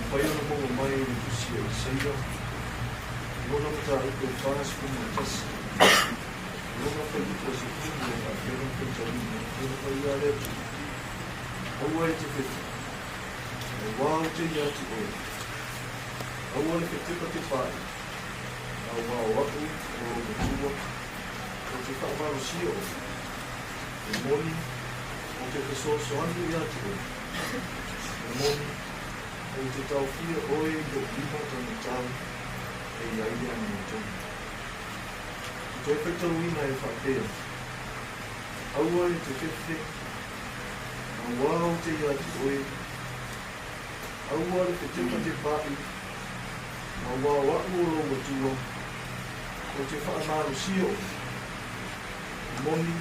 Pai no mo mai o tusi o seira. Logo tá o que faz como tas. Logo foi o que se tinha na feira que já não foi a letra. O ai te fez. O uau te já te foi. O uau que te pai. O uau o tua. O que faz o cio. O moni. O que pessoa só anda já te foi. O moni. O te tau fia oi do lima tonu tau e iaia no tonu. I toi whaitau ina e whakea. Aua e te whewhe. Aua o te ia te oi. Aua e te tepa te pai. Aua o aku o rongo tua. O te whaamaru sio. Moni.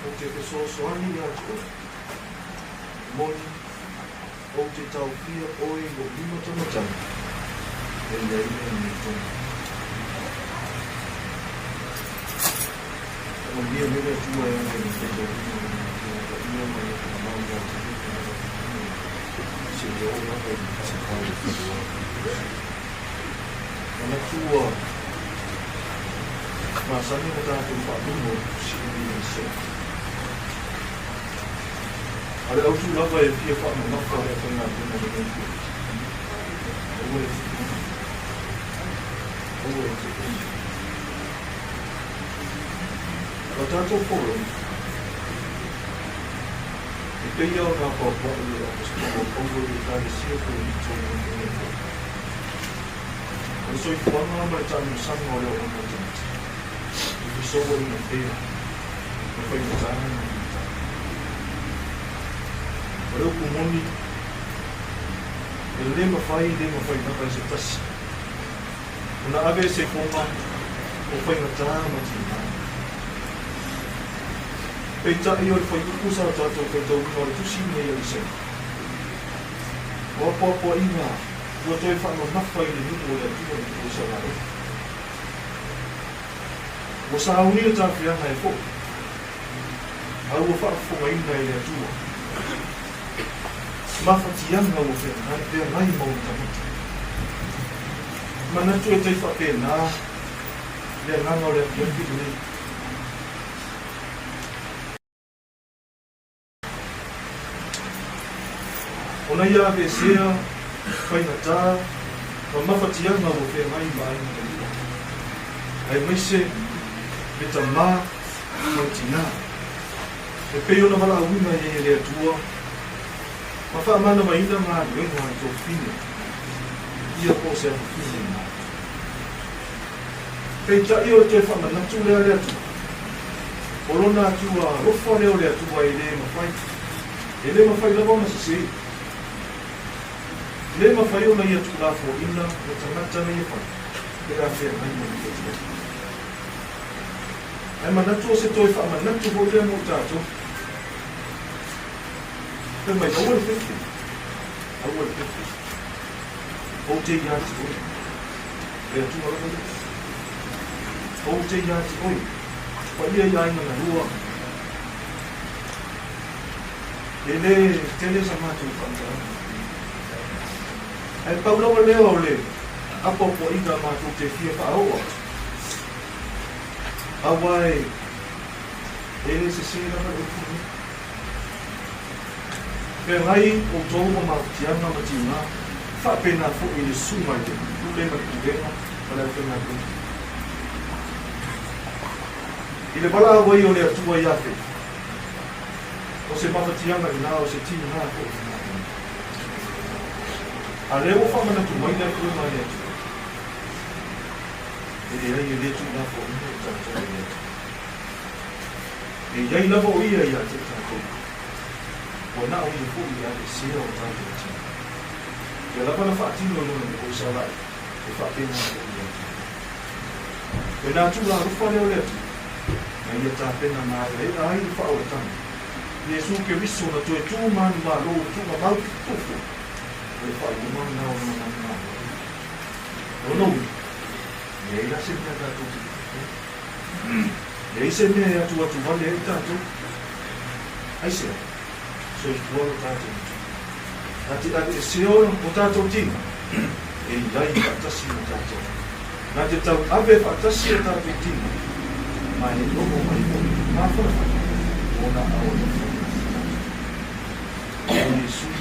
O te whesosoani ia te oi. Moni. O te tau fia oi o lima tamatanga. E iaia ni tonu. O dia mele tua e ane ni te tau fia ia mai e ka mau ia te se te o naka i se kau e whiua. Ana tua ma sani na tātou whaatungo si i se. Ale autu lava e pia wha me naka e whainga tuna de nentu. Owe e te kuni. Owe e te kuni. Ka tātou koro. E peia o nā kua pāu e a kustoko kongo i tāre sia ko i tōna i nentu. O soi whanga mai tānu sanga o leo o tāna. I whisoa i na pēra. O whainga tāna i Rau ku moni, e le mawhai naka i se tasi. Una ave se konga, o whainga tā mati nā. Pei tai o le whai ukusa o tātou kei tau ina o le tusi nei o i se. O apua inga, ua toi whaama mawhai le nuku o le atua ni o sa rao. O sa auni o tā whianga e fo. Au o whaafonga inga i le atua. Mawhatianga o whenai mau tamata. Mana tu e tei whapena, le nganga o le apianki nei. Ona ia ave sea, whainga tā, ma mawhatianga o whenai mai mai. Ai maise, me ta mā, mai tina. E peo na wala awina e le atua, ma wha mana mai ina ngā ruenga i tō whine. Ia po se atu whine ngā. Pei tai o te wha manatu lea lea tu. Orona atua rofa leo lea tua e le mawhai. E le mawhai lawa ma se se. Le mawhai o na ia tu la fo ina, o tangata na ia whai. E la whea mai mo i te. Ai manatu o se toi wha manatu ho lea mo tātou. Pe mai awal fifty. Awal 50. O te iati oi. E atu mara kore. O te iati oi. Pa ia iai mana rua. E le tele sa mātou whantara. E paurawa leo o le. Apo po ika mātou te fia whaoa. Awai. E le se sera ka utu. Pe ngai o tōma mawhatianga matina, whapena fo i le sumai te kule maturenga, wala whenga kua. I le wala awai o le atua i afe, o se mawhatianga i nā o se tini nā fo i nā. A leo whamana tu mai nā kua mai atua. E le ai e le tu nā fo i nā tātou i atua. E iai lava o ia i a te tātou. O na o i fōi a te sea o tātou tina. Ia lapa na whaatino nuna ni o sarai, e whaapena o i atu. E nā tūra rufa leo leo tu, na ia tā pena nā e ai i whao e tanga. Iesu ke riso na tu e tū manu mā rō, tū ma mau ki tōwho. E whai o manu nā o nā nā. O nōi, e ira se mea tātou tina. E ise mea atu atu wale e tātou. Aisea. so I kuoro tātou. Ati se ora o tātou tina, e lai whaatasi o tātou. Nā te tau awe whaatasi o tātou tina, mai e noho mai o mawhara, o nā awa o whaatasi. O Yesu.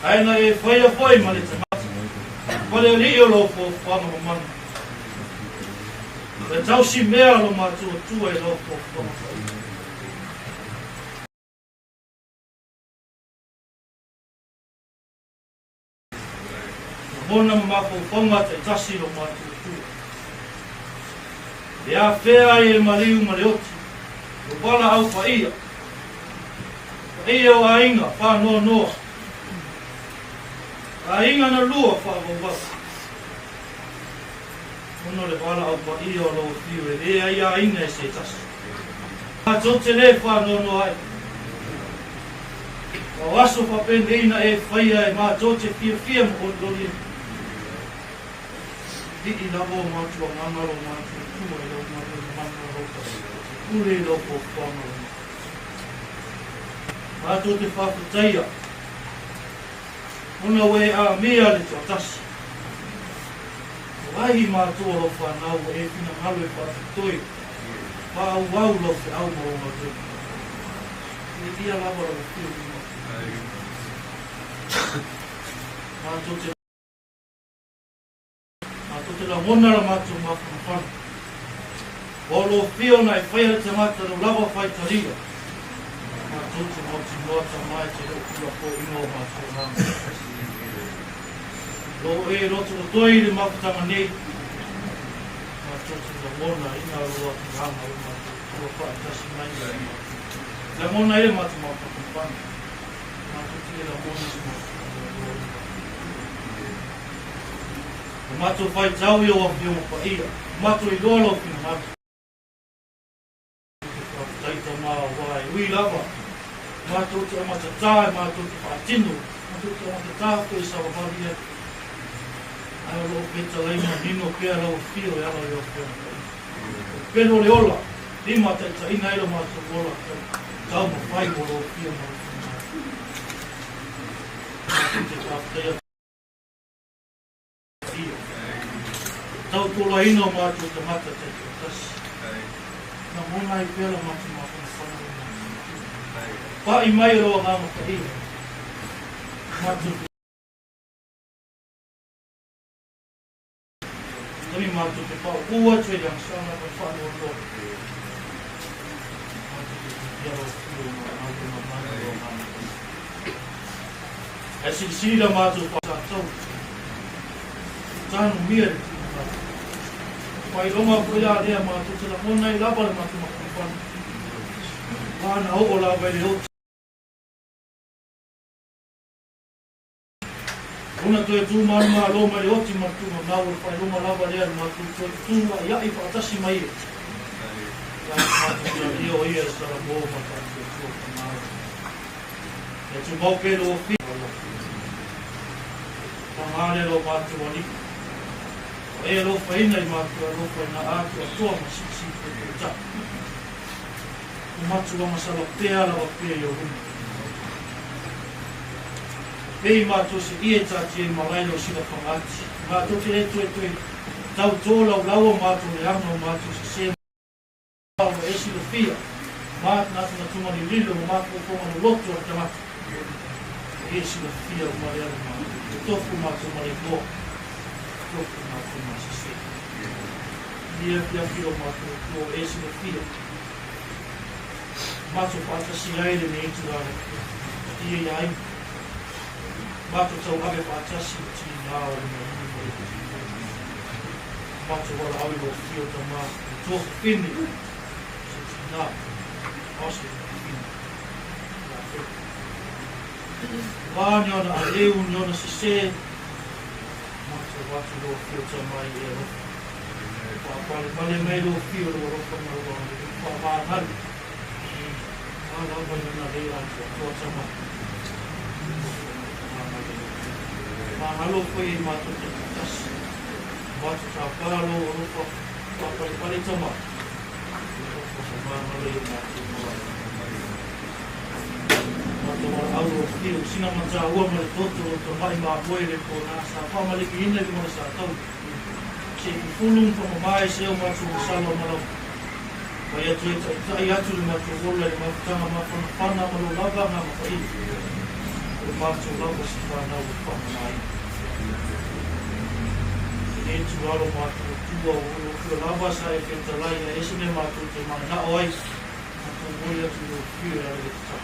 Aina e foi mali te mati. Pole o li o lo po whanga o manu. E tau si mea lo matu o tua e lo po whanga. Mona mako fonga te tasi lo matu tu. E a fea e mariu marioti. O pala au pa ia. Pa ia o a inga, pa noa noa. A inga na lua pa wawasa. Ono le pala au pa ia o lo tiu e rea ia inga e se tasi. A tote le pa noa noa ai. O aso pa pende ina e whaia e maa tote fia mo o lori. Diki na mo matua ngangaro matua tua e lau matua ngangaro kure loko whanau. Matua te whakutaia. Ona we a mea le tua tasi. Wahi matua lo whanau e whina ngalu e whakutoi. Whau wau lo te au mao matua. E ia lava lo whio ni matua te te la mona la matu mafu whanu. O lo whio na e whaia te mata lo lawa whai taria. Matu te moti noata mai te rukura po ino matu rama. Lo e roto o toi le mafutanga nei. Matu te la mona ina roa ki rama o matu. Ua whai tasi mai le matu. La mona e matu mafu whanu. Matu te la mona si matu. O mato fai tau i o a whio pa ia. O mato i lolo ki na mato. Taita maa wai. Ui lava. Mato te amata tae, mato te whaatino. Mato te amata tae koe sa wahari e. Ai o loo peta leima nino pia lau whio e ala i o whio. Pero le ola. Lima taita ina ilo mato ola. Tau ma whai o loo whio ma. Mato te whaatea. Tau tula ino mātua te mata te tasi. Nā mona i pēla matu mātua whanau. Pa i mai roa ngāma ka ia. Matu. Tami mātua te pao. Ua tue yang sana pa whanau roa. Matu te piaro whio ma ngātua ma mana roa ngāma. E sira mātua pa tau. Tānu mia re tina mātua. Pai ronga ko ia rea mātua te la mona i lapa le mātua mātua whanu. Mana o lava i o. Ona toi tū manu maa loma i oti mātua ma nau e pai ronga lava rea mātua toi tūma ia i whaatasi mai e. Ia i mātua i o ia e sara mō mātua te tua ka nau. E tu mau pēro o whia. Ta ngāre lo mātua ni. E lo whaina i mātua lo whaina ātu a toa ma sisi te te ta. O mātua masala pēa lawa pēa i o hunu. Pēi mātua se ie tāti e maraino sila whangati. Mātua te retu e tue tau tōlau laua mātua e anga o mātua se se mātua e sila whia. Mātua nātu na tumani lilo o mātua kongana lotu a te matu. E sila whia o mariana mātua. E tofu mātua mare noa. Tofu mātua mātua se. Ia pia whio mātua kua e sila whia. Mātua whaatasi aere me itu rāre. Ia i ai. Mātua tau ave whaatasi o tini nāo e me hini mo e. Mātua wala awe o whio ta mā. Tofu whini. Se tini nā. Ase whini. Wāniona a leu niona se se. Mātua watu lo whio ta mai e o. Whapale male mei lo whio lo roka na roa. Whapānari. Ana wani na reira ki a toa ta mai. Mahalo koe i mātua te katasi. Mātua tā kālo o roka. Whapale pale ta mai. Mahalo i mātua mai. Mātua au o whio. Sina mata ua mare toto o ta mai mā koere ko nā sa whamale ki ina ki mana sa tau. Se ki fulung pa mamai se o mātua o salo marau. Pai atu e tai atu le mātua wola e mātutanga māwhana whana maro lava ngā mawhai. O mātua lava si whanau o whamai. E tu aro mātua tua o kua lava sa e whetalai a esene mātua te mana nao ai. Mātua mori atu o whio e ale ta.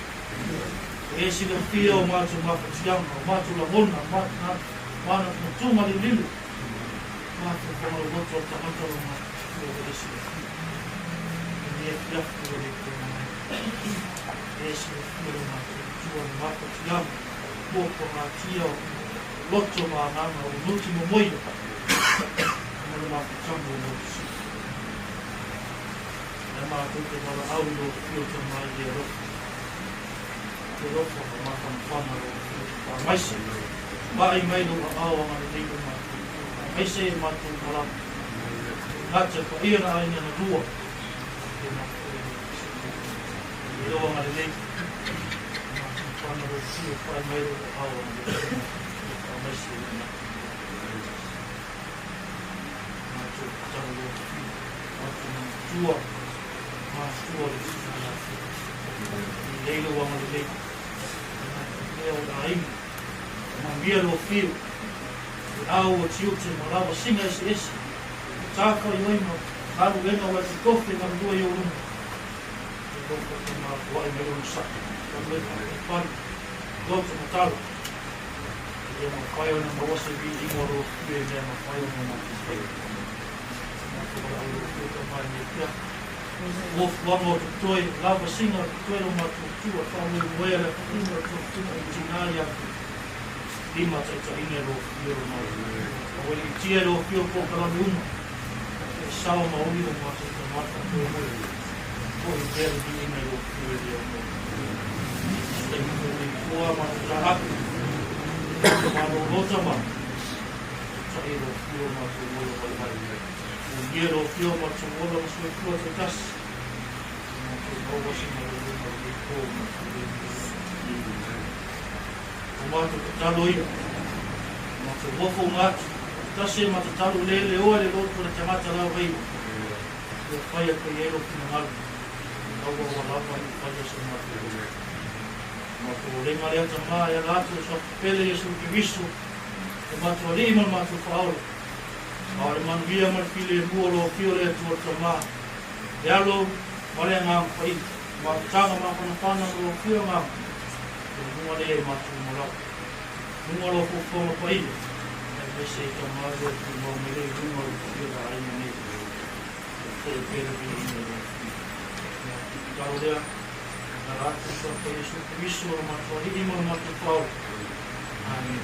E sila whio o mātua mawhatianga, o mātua la hona, mātua mana tuma lilu ma tu kono loto tamata ma tu esi ni ya fu le esi le ma tu ma tu ya mo ko ma tio loto ma na ma ultimo moio ma tambo no si ma tu te ma audio fio te ma de ro te ro ko ma fama ro ma si ba ai mai no awa ma ni ko ma ai se ma tu mala na te ko ia na ina na rua io ma le quando ro fio fa mai ro awa ma si ma tu tambo tua mas tua leilo wa male leo dai ma via lo fio au o tiu te marawa singa esse taka yo ino karu lena wa te kofi na lua yo unu ko ko ma wa i mero sa ka me pa do te matalo e ma pai ona ma wase vi i moro e me ma pai ona ma te Wolf Longo Toi, Lava Singer, Toi Roma Tua, Family Moela, Ina Tua, Ginaia, Lima Tainero, Yoro, Wali Tiero, Pio Pocalanum, Sao Maui, the Mata, the Mata, Toi, Del Dinero, Yurio, Ua Mata, Mano Rotama, Tairo, Pio Mata, Mola, Quiero fio ma tu mola ma su tua te tas ma tu no si ma lo ma di ko ma tu talo io ma tu wo fo ma tasi ma tu talo le o le lo por te mata la rei yo fai ko yero ki mal no wo la pa ni fa yo se ma tu le ma ya ma ya la tu so pele yesu ki visu ma tu le ma tu fa Ora man via mal file muolo fiore tu tama. Yalo mare ngam pai. Ma tanga ma pana no fio ngam. Mo le ma tu mola. Mo lo fu pai. E se to ma de tu mo me le tu mo fio da ai ne. Ko pe de ni ne. Claudia na tu so pe su visu ma tu ri mo ma tu pau. Amen.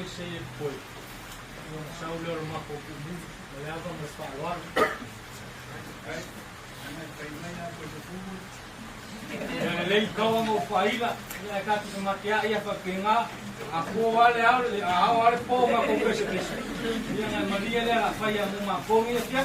pese e poi. Yung sauli o mako kumu, mayabang mas paalwar. Lei kawa mo faila, ia kati sa makia ia pakinga, ako wale wale po mako pese pese. Ia nga malia le a faya mo mako ia kia.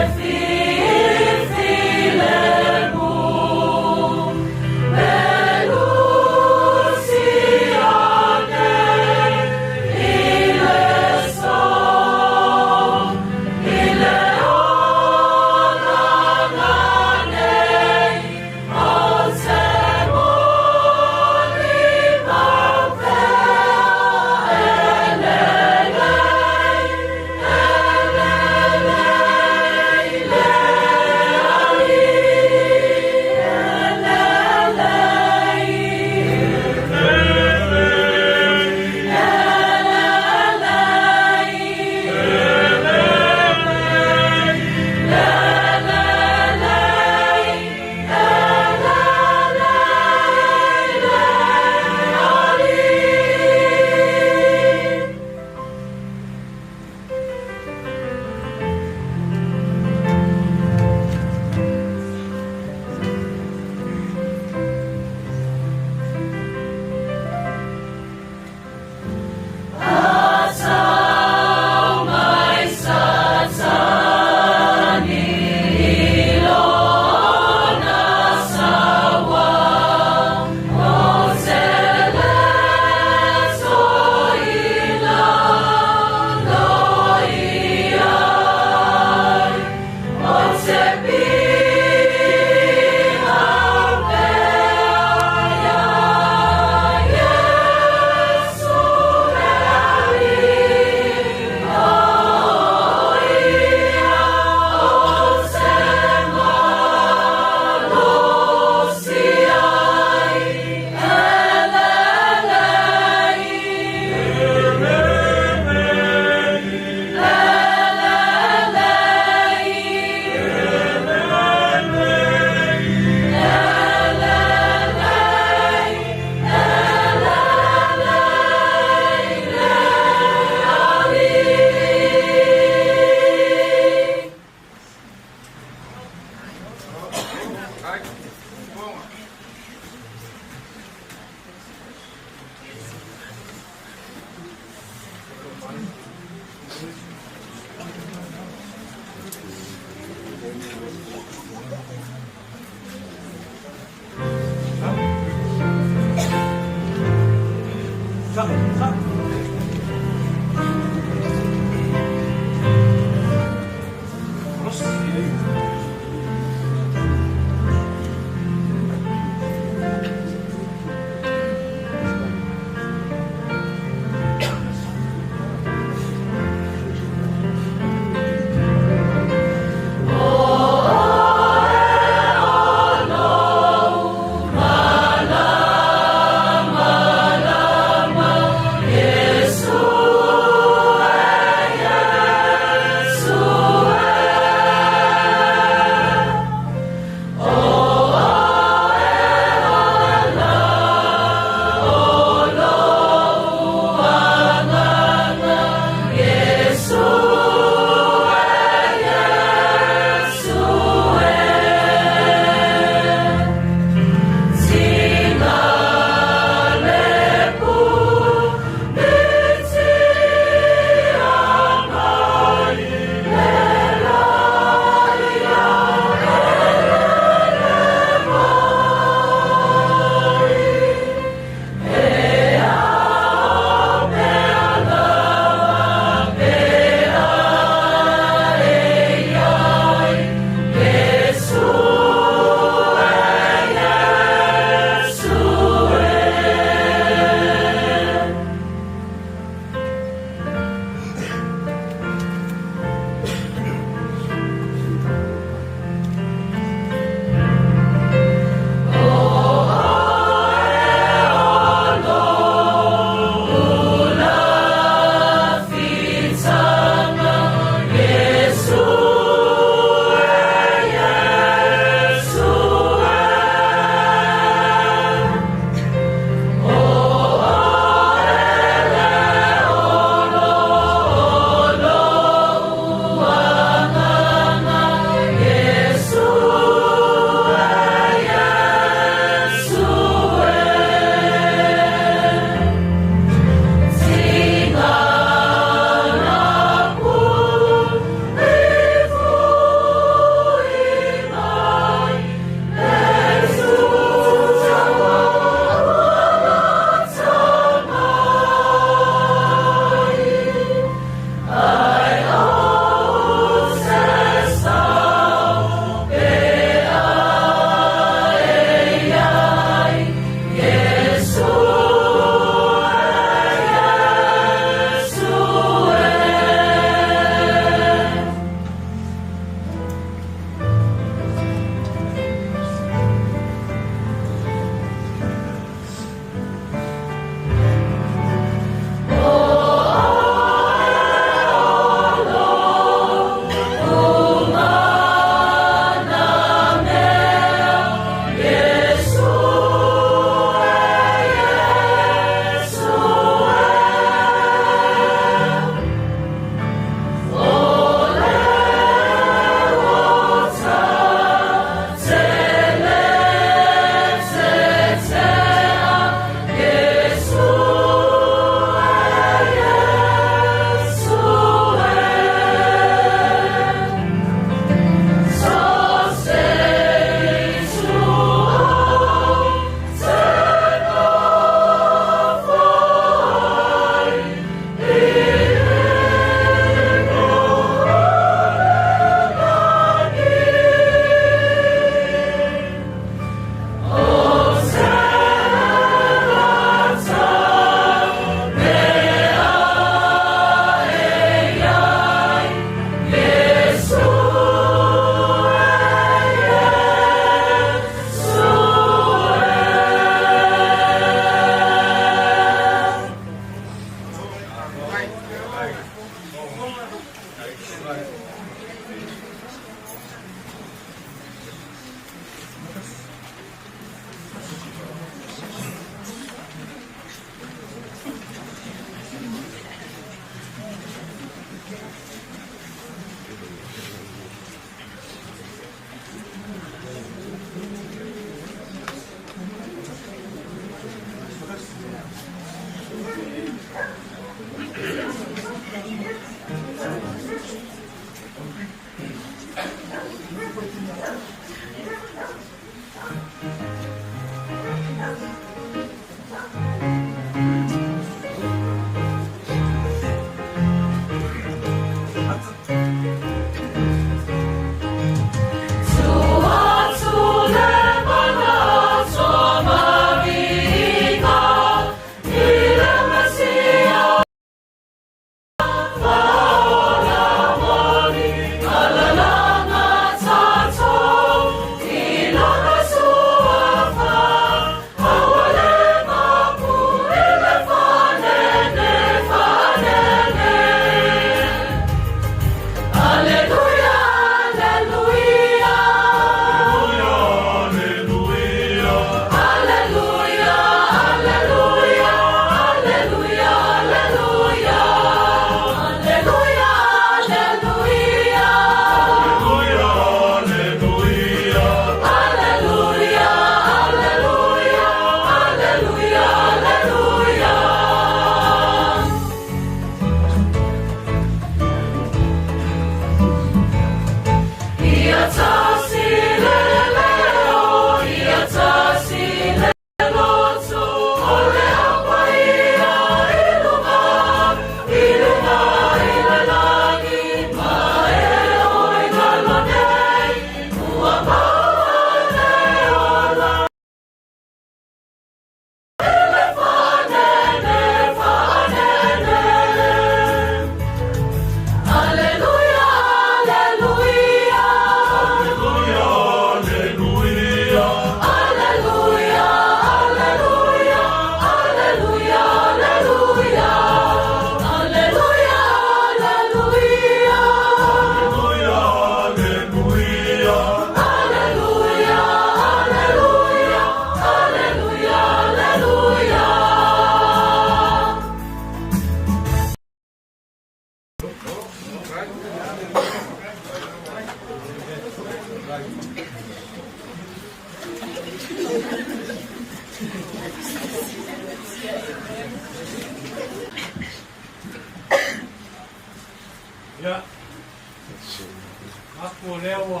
o leo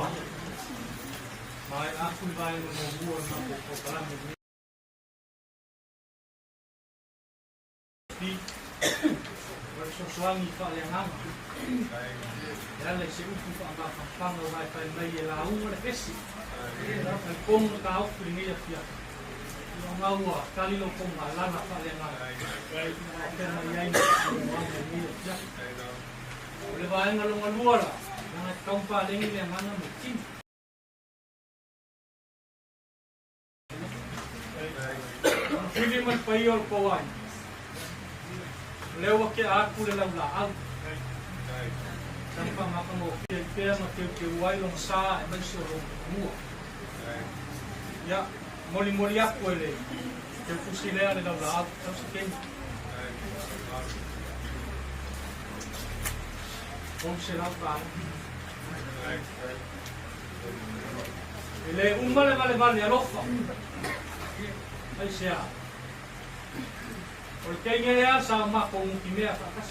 mai aku vai no mua na ko para me di verso suami fa le hang ya le se upu fa ba fa no vai fa mai la u le fesi e como ta o primeira fia no ngau kali no como la na fa le hang ke mai ai no ya le vai ngalo ngaluara na kampa lengi le hang no tin Fili man paiol kawan. Lewa ke aku le lau laau. Sampai makan mau pia ma wai long sa e maisio long mua. Ya, moli aku ele. Ke fusilea le lau laau. Tau se kei. Kom se lau ka. Ele vale alofa. Ai sea. Porque ngea sa mako mukimea takas.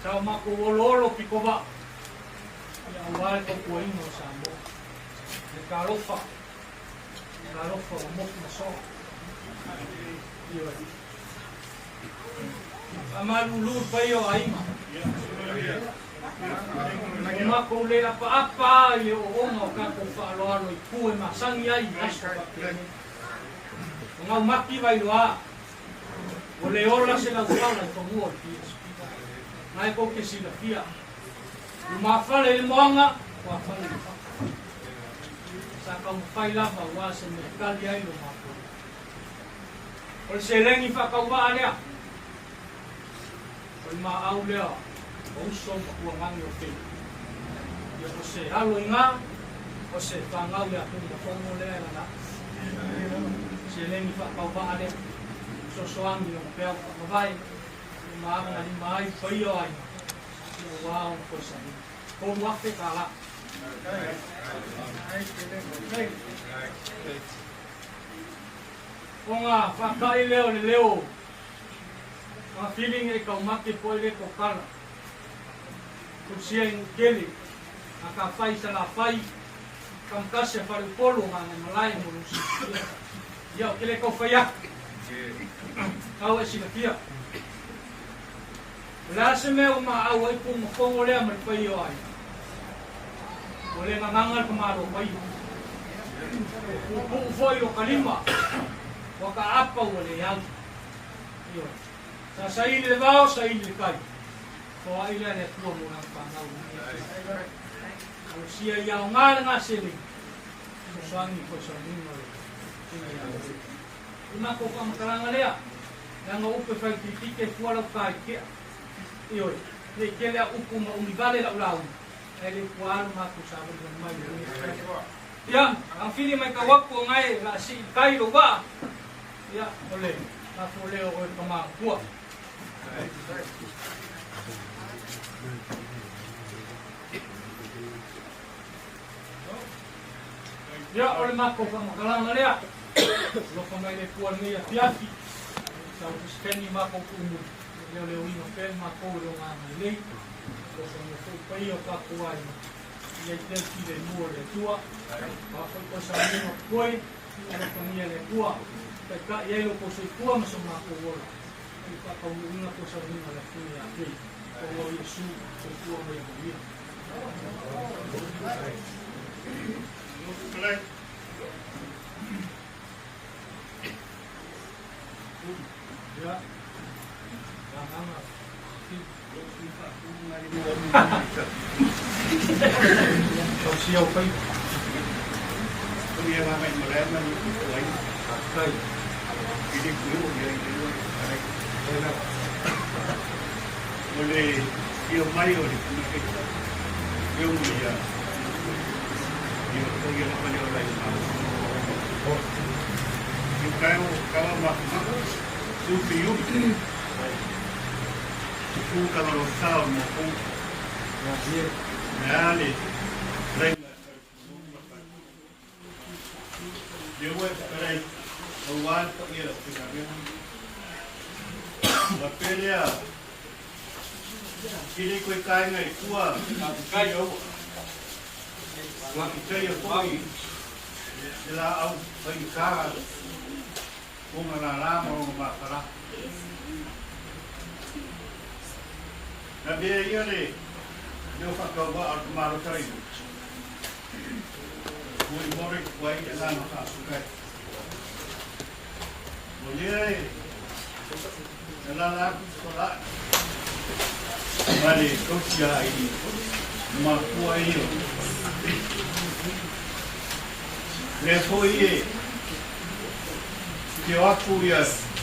Sa mako ololo pikoba. Ya wal ko kuino sa mo. Le karofa. Karofa mo so. Yo. Amalulu payo aima. Mako le apa yo onga ka ko fa lo alo ku e masangi ai aso ka. Ngau maki vai loa. O le ola se la uala ko mua ki. Nai ko ke sila fia. Uma fale le moanga, wa fale. Sa ka fai la ba wa se me kali ai lo mako. O se lengi fa ka wa ale. O ma au le. O so ko ngangi o fe. Yo ko se alo inga. O se fa ngau ya ku ko mo le na. Se lengi fa ka wa ale. Sosoangi o pea o vai maanga ni mai foi ai wow coisa com o afe kala onga fa kai leo a feeling e ka mate poi le ko kala kusia in kele aka fai sala fai kam kase para o polo ngana malai mo ya kele ko fai Kau e sila kia. Wala se me o maa au ai po makongo lea mali pai o ai. O le ngangangal kumaro pai. O foi o kalima. O ka apa o le yau. Sa ili le vao, sa ili le kai. Ko a ili le tua mo nang pangau. O sia iau ngā ngā sili. So sangi ko sa nima le. Una ko ka makaranga lea. Nga upe fai kritike kuala kai kea. Ioi. Le ke lea upu ma univale la ulau. Ele kuala ma ku sabu na mai. Ya, ang fili mai kawapo ngai la si kai lo ba. Ya, ole. Na ko leo ko kama kuwa. Ya, ole ma ko ka makaranga lea. Lo kamai le kuala ni ya piati. Sau skeni mako kumu leo ino pen mako lo ngana lei ko so no fu pai o ka kuai ia te ki le mo le tua ma ko sa no koi ia ko ni le tua pe ka ia lo ko so tua ma so mako wola i ka ko una ko sa ni le tua ki ko lo yesu ko tua mo ia Ya. Kau siap kai. Dia main melayan lain. Kai. Ini dulu dia itu. Boleh dia mai ori. Dia mulia. Dia pergi apa dia lain. Kalau makan supiu tu kalau rosal mau ali dia buat perai awal tak dia dah peria kini kau kai ngai kuah kai Waki teia poi, e la au pai kara, Kona la lama o makara. Na bea ia le, leo whakaua ar kumaro karimu. Mui mori kuai e lana whaasukai. Mo lea e lana aku sola. Mare kosia i makua iyo. Le foi e ke aku ia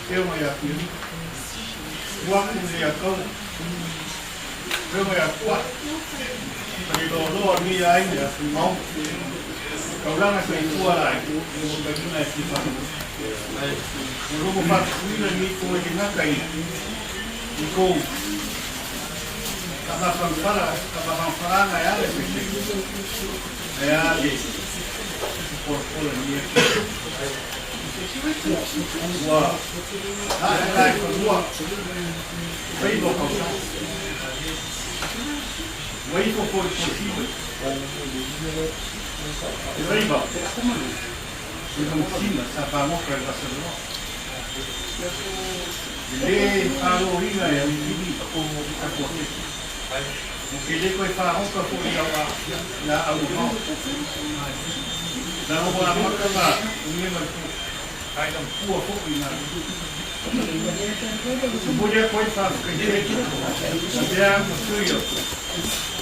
teo mai aku. Waku le akau. Teo mai akua. Mari lo loa mi ai ne aku mau. Kaulanga kai tua lai. Mo kakina e tipa. Mo rogo whakakuina ni ko e ngakai. I kou. Kama whamparanga e ale pete. E ale. Por ni e. Ua. Hai ko ua. Weibo kausa. Weibo por kosiwe. Weibo. Weibo kima sa pamoka e Barcelona. Le faro ringa e uni ko kakote. O que ele foi falar que foi lá ao irmão. Não vou lá marcar lá. O mesmo aí não pua pouco na. Podia foi falar que ele já construiu.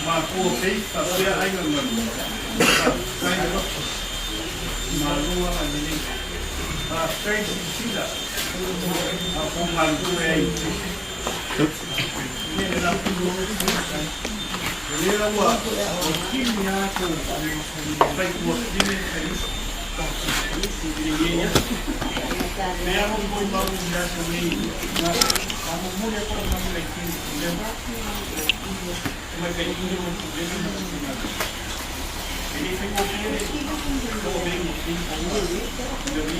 Mas o fez fazer aí não. Mas não ali. A frente de Sila. A comando é Era ua, o kimi ako, pai kua kimi kai, ia. Mea mo moi mau ia so nei, amo mo le ko mau le kimi, le ma. Mai kai ni mo le kimi. Ele foi o que ele ko bem o kimi ko mo. Le vi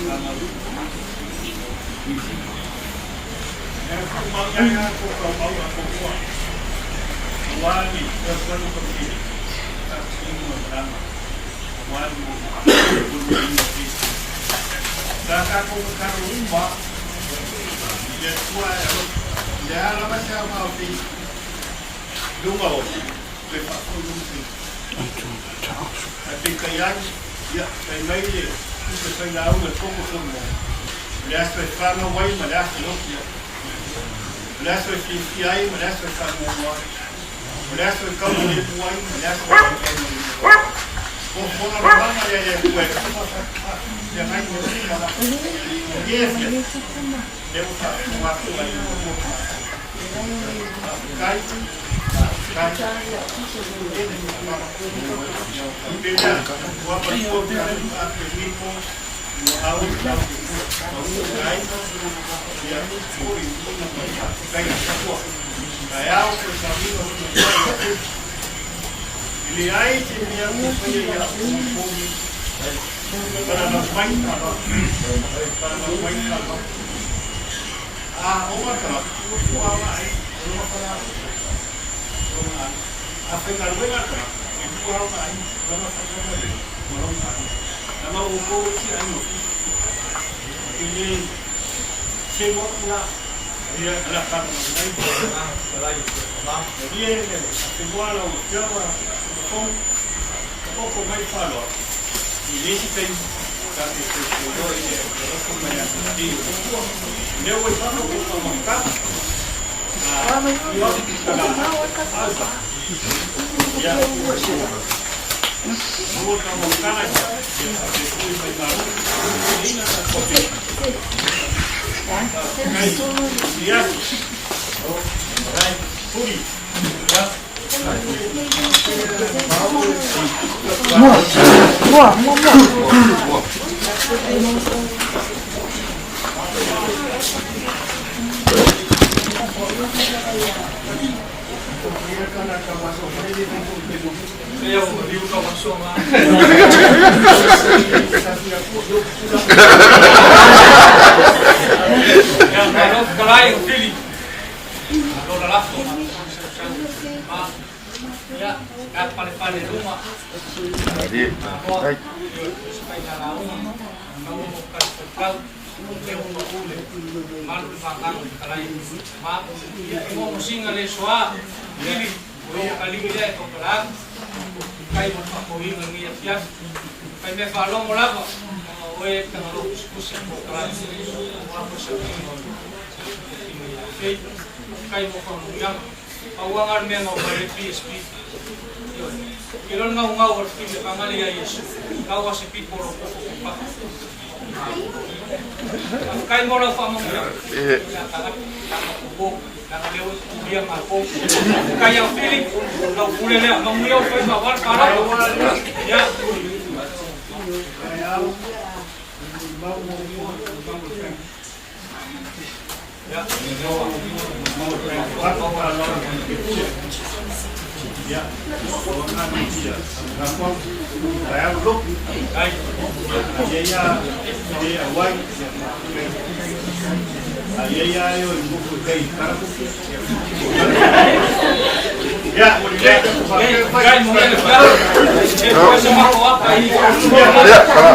na ma. Era ko mau ia ko mau ko. Wali, eu sou do Corinthians. Tá aqui no drama. Wali, da cá com o cara rumba. E a sua, já ela vai ser uma vez. Do mal. Foi para o mundo. Até que já, tem meio, isso foi lá uma pouco como. Aliás, foi para não vai, mas aliás não. Aliás, foi que aí, mas aliás foi para não. Mulher foi calma de boa aí, mulher foi calma de boa. Com fome na mão, mulher é boa. Já vai com você, ela. Mulher, deu uma coisa aí. Cai. Beleza, vou aprender a aprender com a outra. Cai. E a foi cai na sua. Kaya ko sabi ko ili ay niya ko niya para magpain ka para magpain ka o ka wala ay para afengar wala ka wala ay wala ka na upo si ano ili semo na dia ela está no meio dia igual ao chama com pouco mais falo e nesse tem tá esse jogador ele como é assim meu vai falar com uma marca e eu já vou dar uma cara depois vai dar Yes. Right. Puri. Ya, pare-pare rumah. Jadi, baik. Supaya naraung, kamu kau eu no ule, malu pangkang kalai, ma, mo musinga le soa, lili, o kali dia ko pelang, kai mo pa ko inga ni ya, kai me falo mo lava, o e ka no kusi ko pelang, mo ko sa ni, kai mo ko yang, awangar me no bare PSP. Kilon ngau or pili pangali ya Yesu, ngau si pipo ro ko pa. Kai mo ra famo ya. Ko na leo dia marco. Kai ang pili no pule le mamuyo foi babar para. Ya. Ya, orang dia, apa? Saya belum. Dia awal. Dia yo ibu kukai. Ya, Kai mo le para. Ko sa mako apa ini. Ya, kalau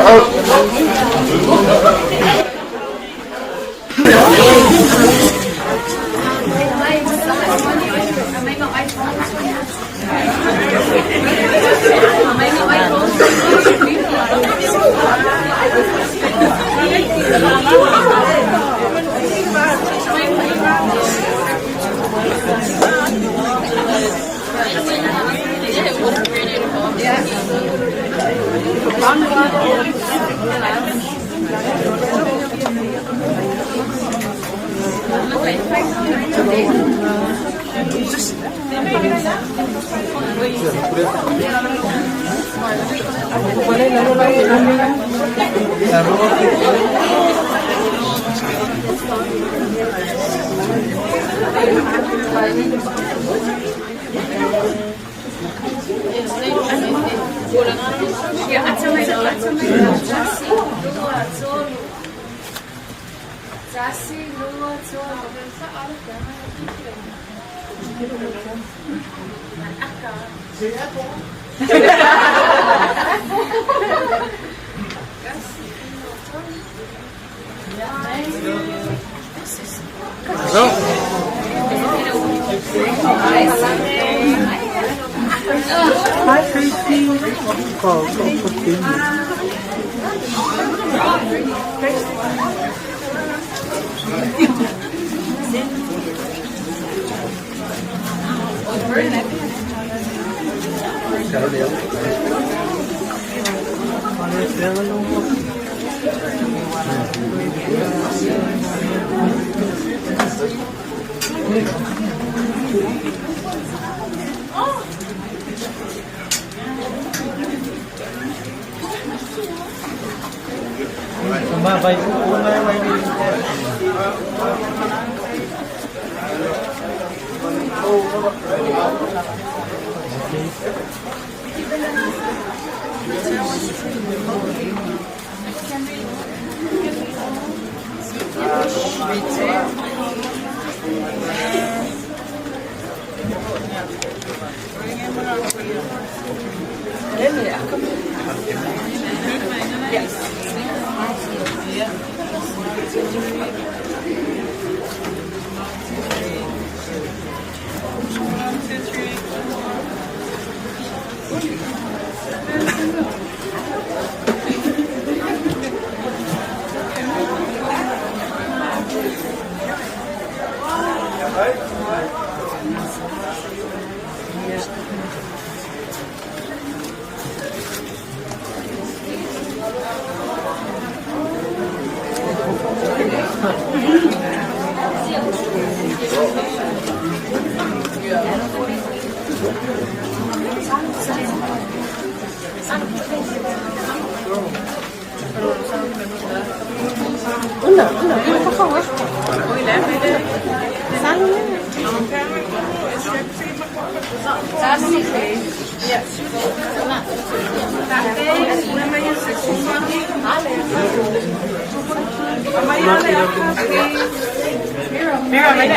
Mira.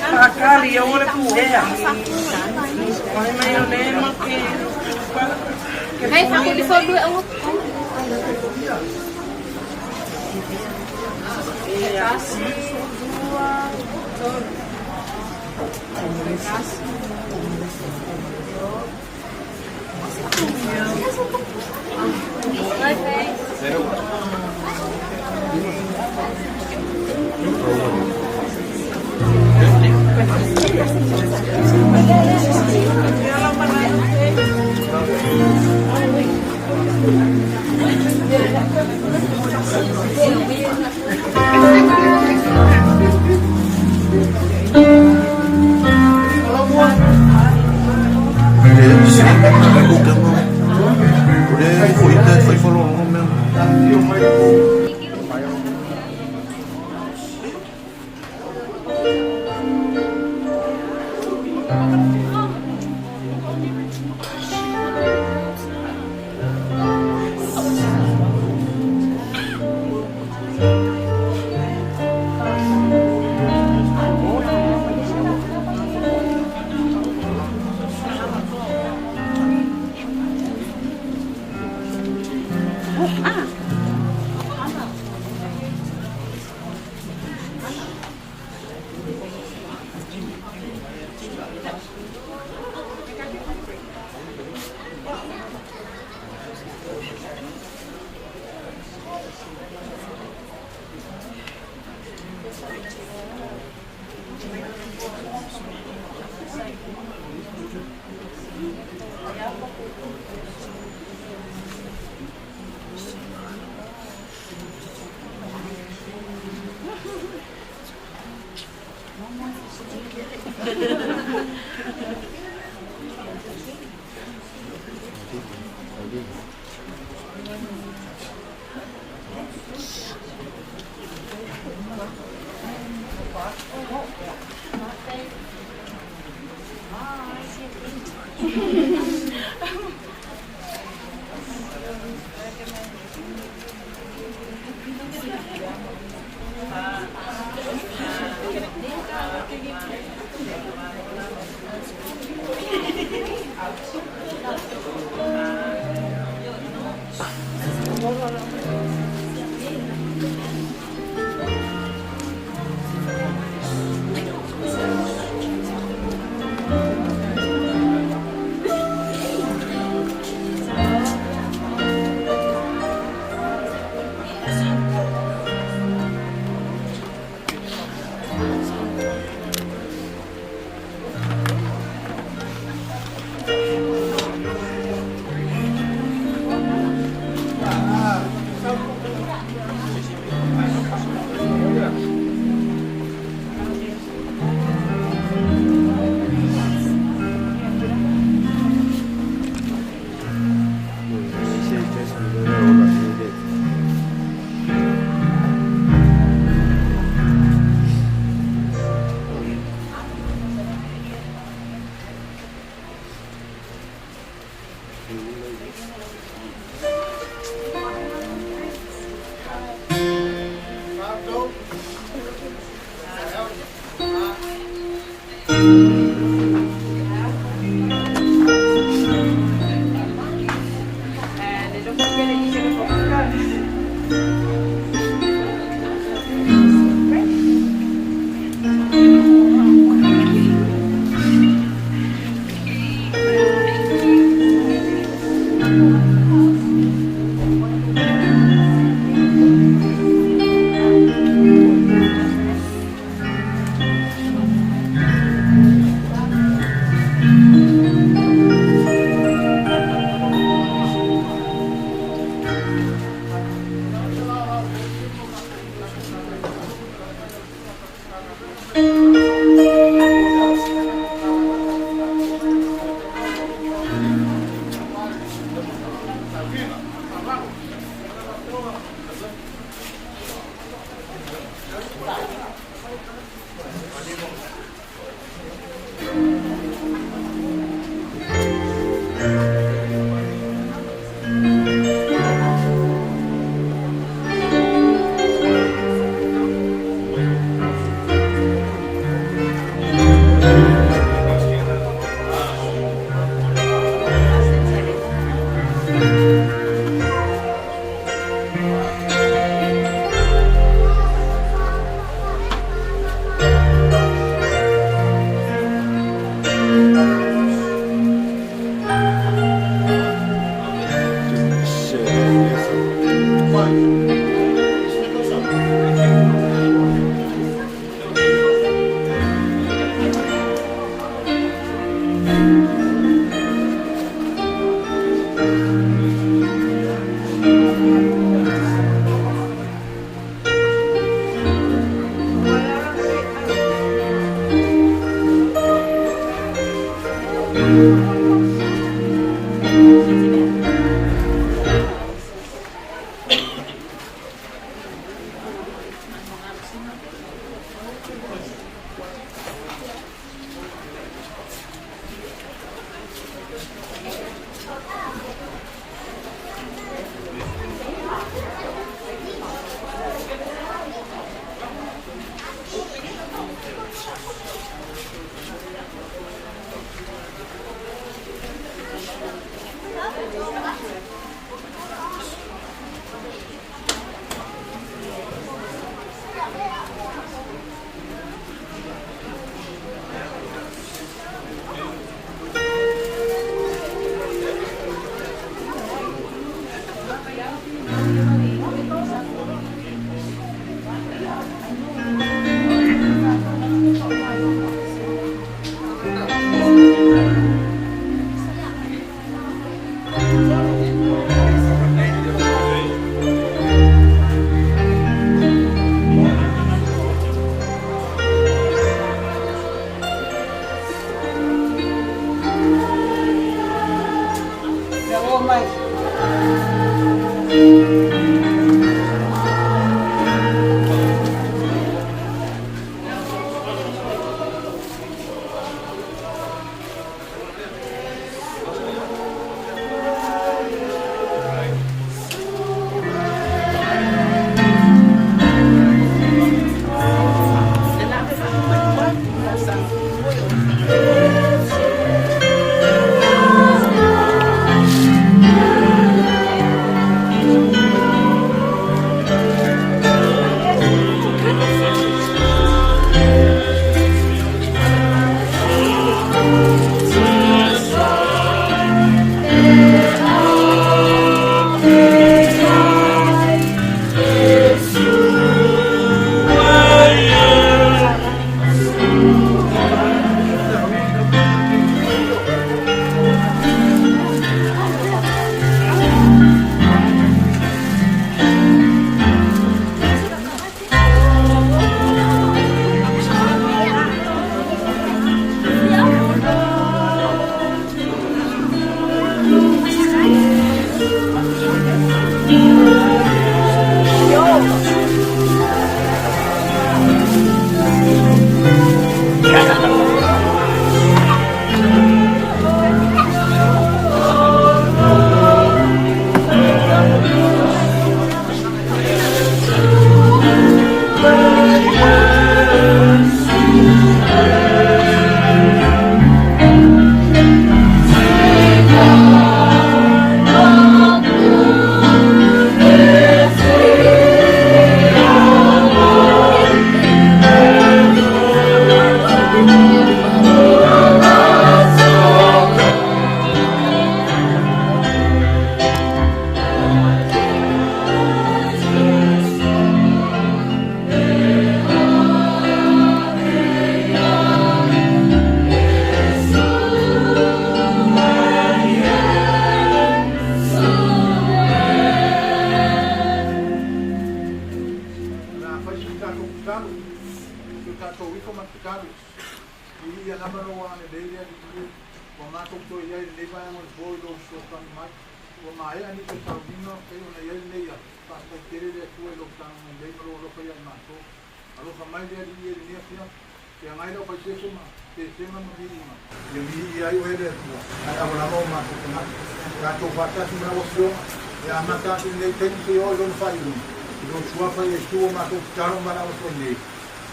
Kakali, eu olho com ela. Olha, mas eu lembro que... Hey, aku di follow dulu aku. Kasih dua.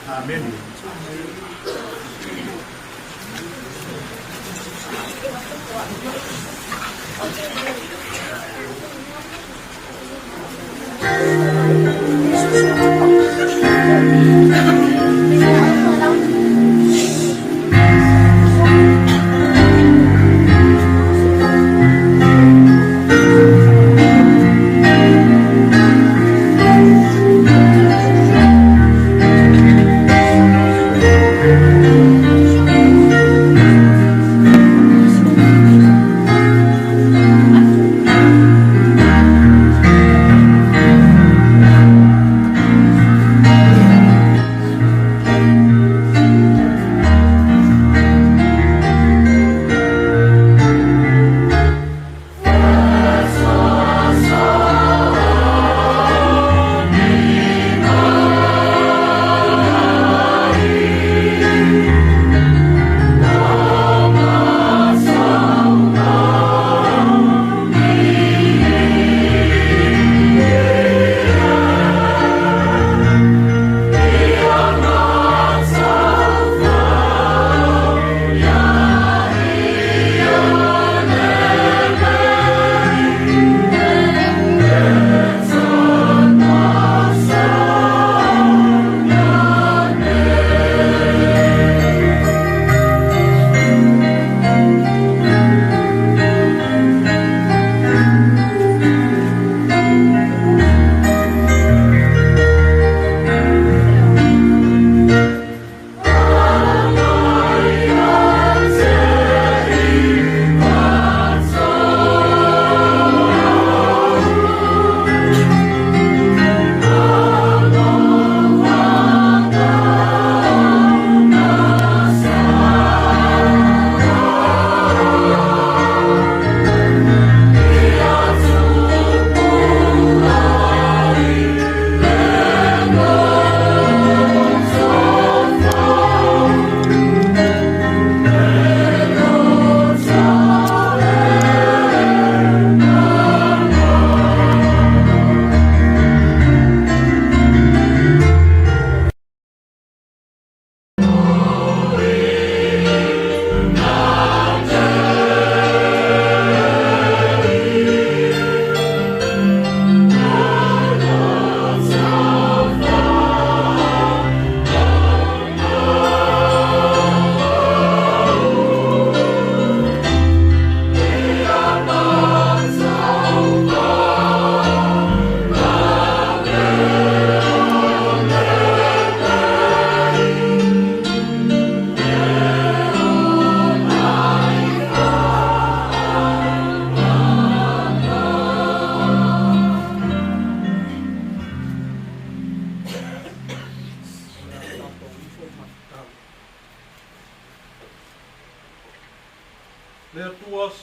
Amém.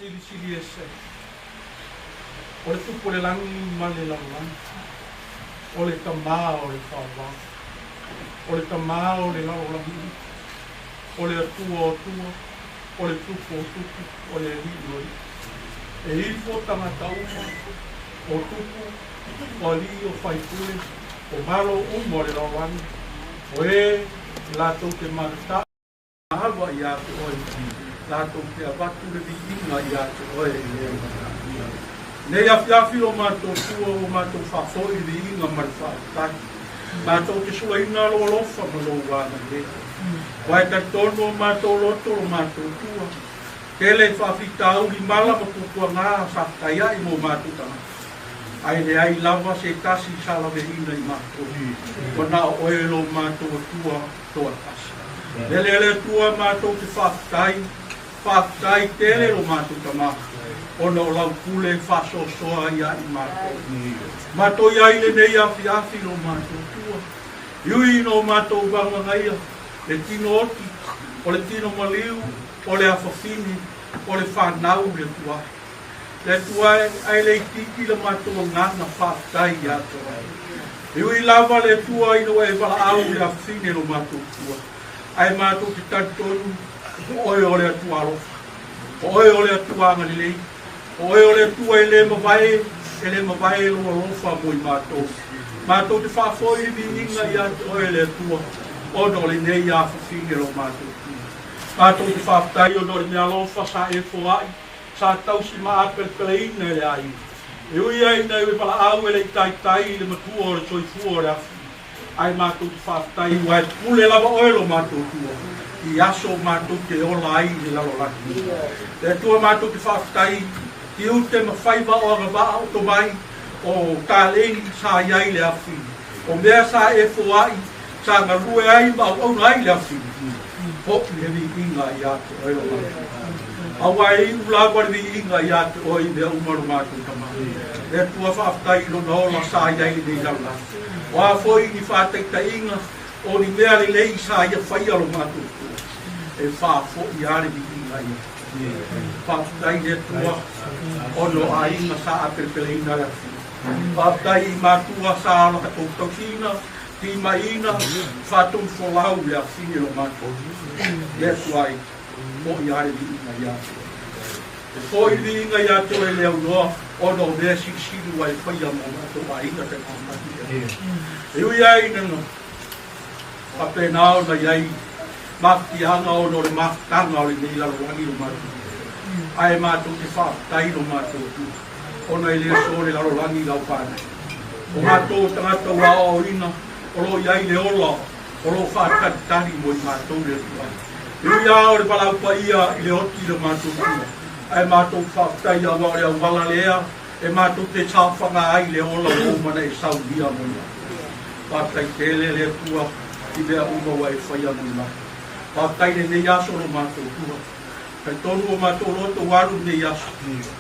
sili e se. O le tupu le langi ma le lalolani. O le tamā o le whawā. O le tamā o le lalolani. O le atua o tua. O le tupu o tupu. O le liu o li. E ifo tangata uma. O tupu. O li o whaipule. O malo umo le lalolani. O e lato te marata. Awa i ate oe. Lato te abatu le vikinga i ate oe. Nei afiafi o mātou tua o mātou whawhoi vi inga mari whaataki. Mātou te sua ina lo lofa ma lo wana le. Wai tai tono o mātou loto o mātou tua. Tele whawhitau li mala ma kukua ngā whakatai ai mo mātou tanga. Ai le ai lava se tasi sala ve ina i mātou. Kona oe lo mātou tua toa tasi. Lele tua mātou te whakatai. Whakatai tele lo mātou tama. Ona o lau kule whaso soa ia i mātou. Mātou ia ile nei afi afi lo mātou tua. Iui no mātou wanga ngaia. Le tino oti, o le tino maliu, o le afafini, o le whanau le tua. Le tua ai le tiki le mātou ngana whakatai ia toa. Iui lava le tua ino e wala au le afafini lo mātou tua. Ai mātou te tantonu, oe o le atua alofa. Oe o le atua ngalilei. Oe o le tua e le mawai lo alofa mo i mātou. Mātou te whawhoi vi inga i atu oe le tua. Ono le nei a whawhine lo mātou. Mātou te whawhtai ono le mea alofa sa e whoai. Sa tausi maa pele ina le ai. E ui ai nei we pala au e le tai le matua o le soifua o le afi. Ai mātou te whawhtai wai pule lava oe lo mātou tua. I aso mātou te ola ai le lalo laki. Le tua mātou te whawhtai ki ute ma whaiva o raba o to mai o tāleni sa iai le afi. O mea sa e whoai sa ngā rue ai ma o nai le afi. Hoki he vi inga i ate oe lo mātou. Awai ulawa vi inga i ate oe mea umaru mātou tama. Le tua whawhtai lo na ola sa iai le lala. O a foi ni whātai ta inga o ni mea le lei sa ia whaia lo mātou. E whāfo i are vi inga i ate. Whātai le tua ono a inga sa apelpele ina le afi. Whātai i mātua sa ala katou tausina, ti maina, whātou wholau le afi lo mātou. Le tuai, mo i are vi inga i ate. E foi vi inga i ate o e leo noa, ono mea siksiru ai whaia mo mātou a inga te kāmati. E ui ai nana, whapenao na iai, mafti hanga ono le maftanga o le nei lalo wangi lo mātou. Ai mātou te whaatai lo mātou tu. Ona i lea sore lalo langi lau whānei. O mātou tangata ua o ina, o lo iai le ola, o lo whātatari mo i mātou le tua. Iui ao le palaupa ia i le oti le mātou tu. Ai mātou whaatai a ngā rea wala lea, e mātou te tāwhanga ai le ola o mana e saulia mo ia. Whaatai tele le tua, i mea umawa e whaia mo ia. Whaatai le nei aso lo mātou tua. Kai tonu o mātou roto waru nei aso.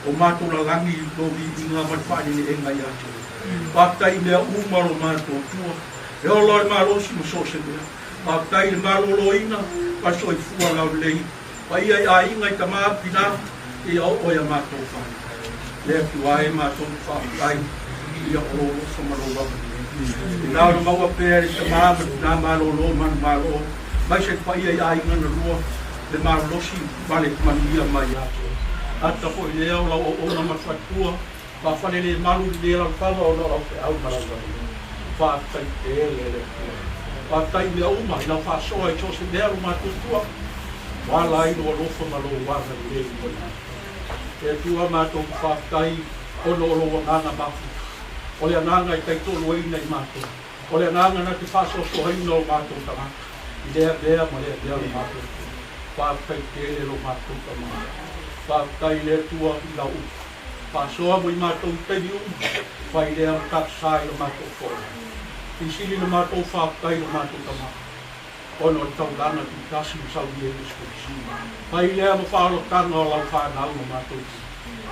O mātou la langi no vi inga matwhani ni e ngai atu. Whaatai mea umaro mātou tua. E o lori mārosi mo sose mea. Whaatai le marolo ina, pa soi fua lau lei. Pa ia a inga i tamā pina, e au oia mātou whani. Le atu ae mātou whaatai, ia o lo whamaro wau. E nāra maua pēre tamā, nā marolo, manu marolo. Mai se pa ia a inga na rua. Le marolosi vale mania mai ato. Ata po i leo lau o ona mawhatua, ma whane le malu le lau whanga o lau te au maranga. Whātai te ele le tua. Whātai mea uma, i lau whāsoa i tose mea lo mātua. Wala i no alofa ma lo wanga le i mona. E tua mātou whātai ono o lo wanganga mafu. O le ananga i taitolo eina i mātou. O le ananga na te whāsoa sohaina o mātou tanga. I lea mea ma lea mea lo mātou. Whātai tele lo mātou tama. Whātai le tua i lau. Whāsoa mo i mātou teni whai lea taksai lo mātou whore. I sili lo mātou whātai lo mātou tama. Ono i taulana ki kasi mo sau i eus kutisi. Whai lea mo whaaro tanga o lau whanau lo mātou.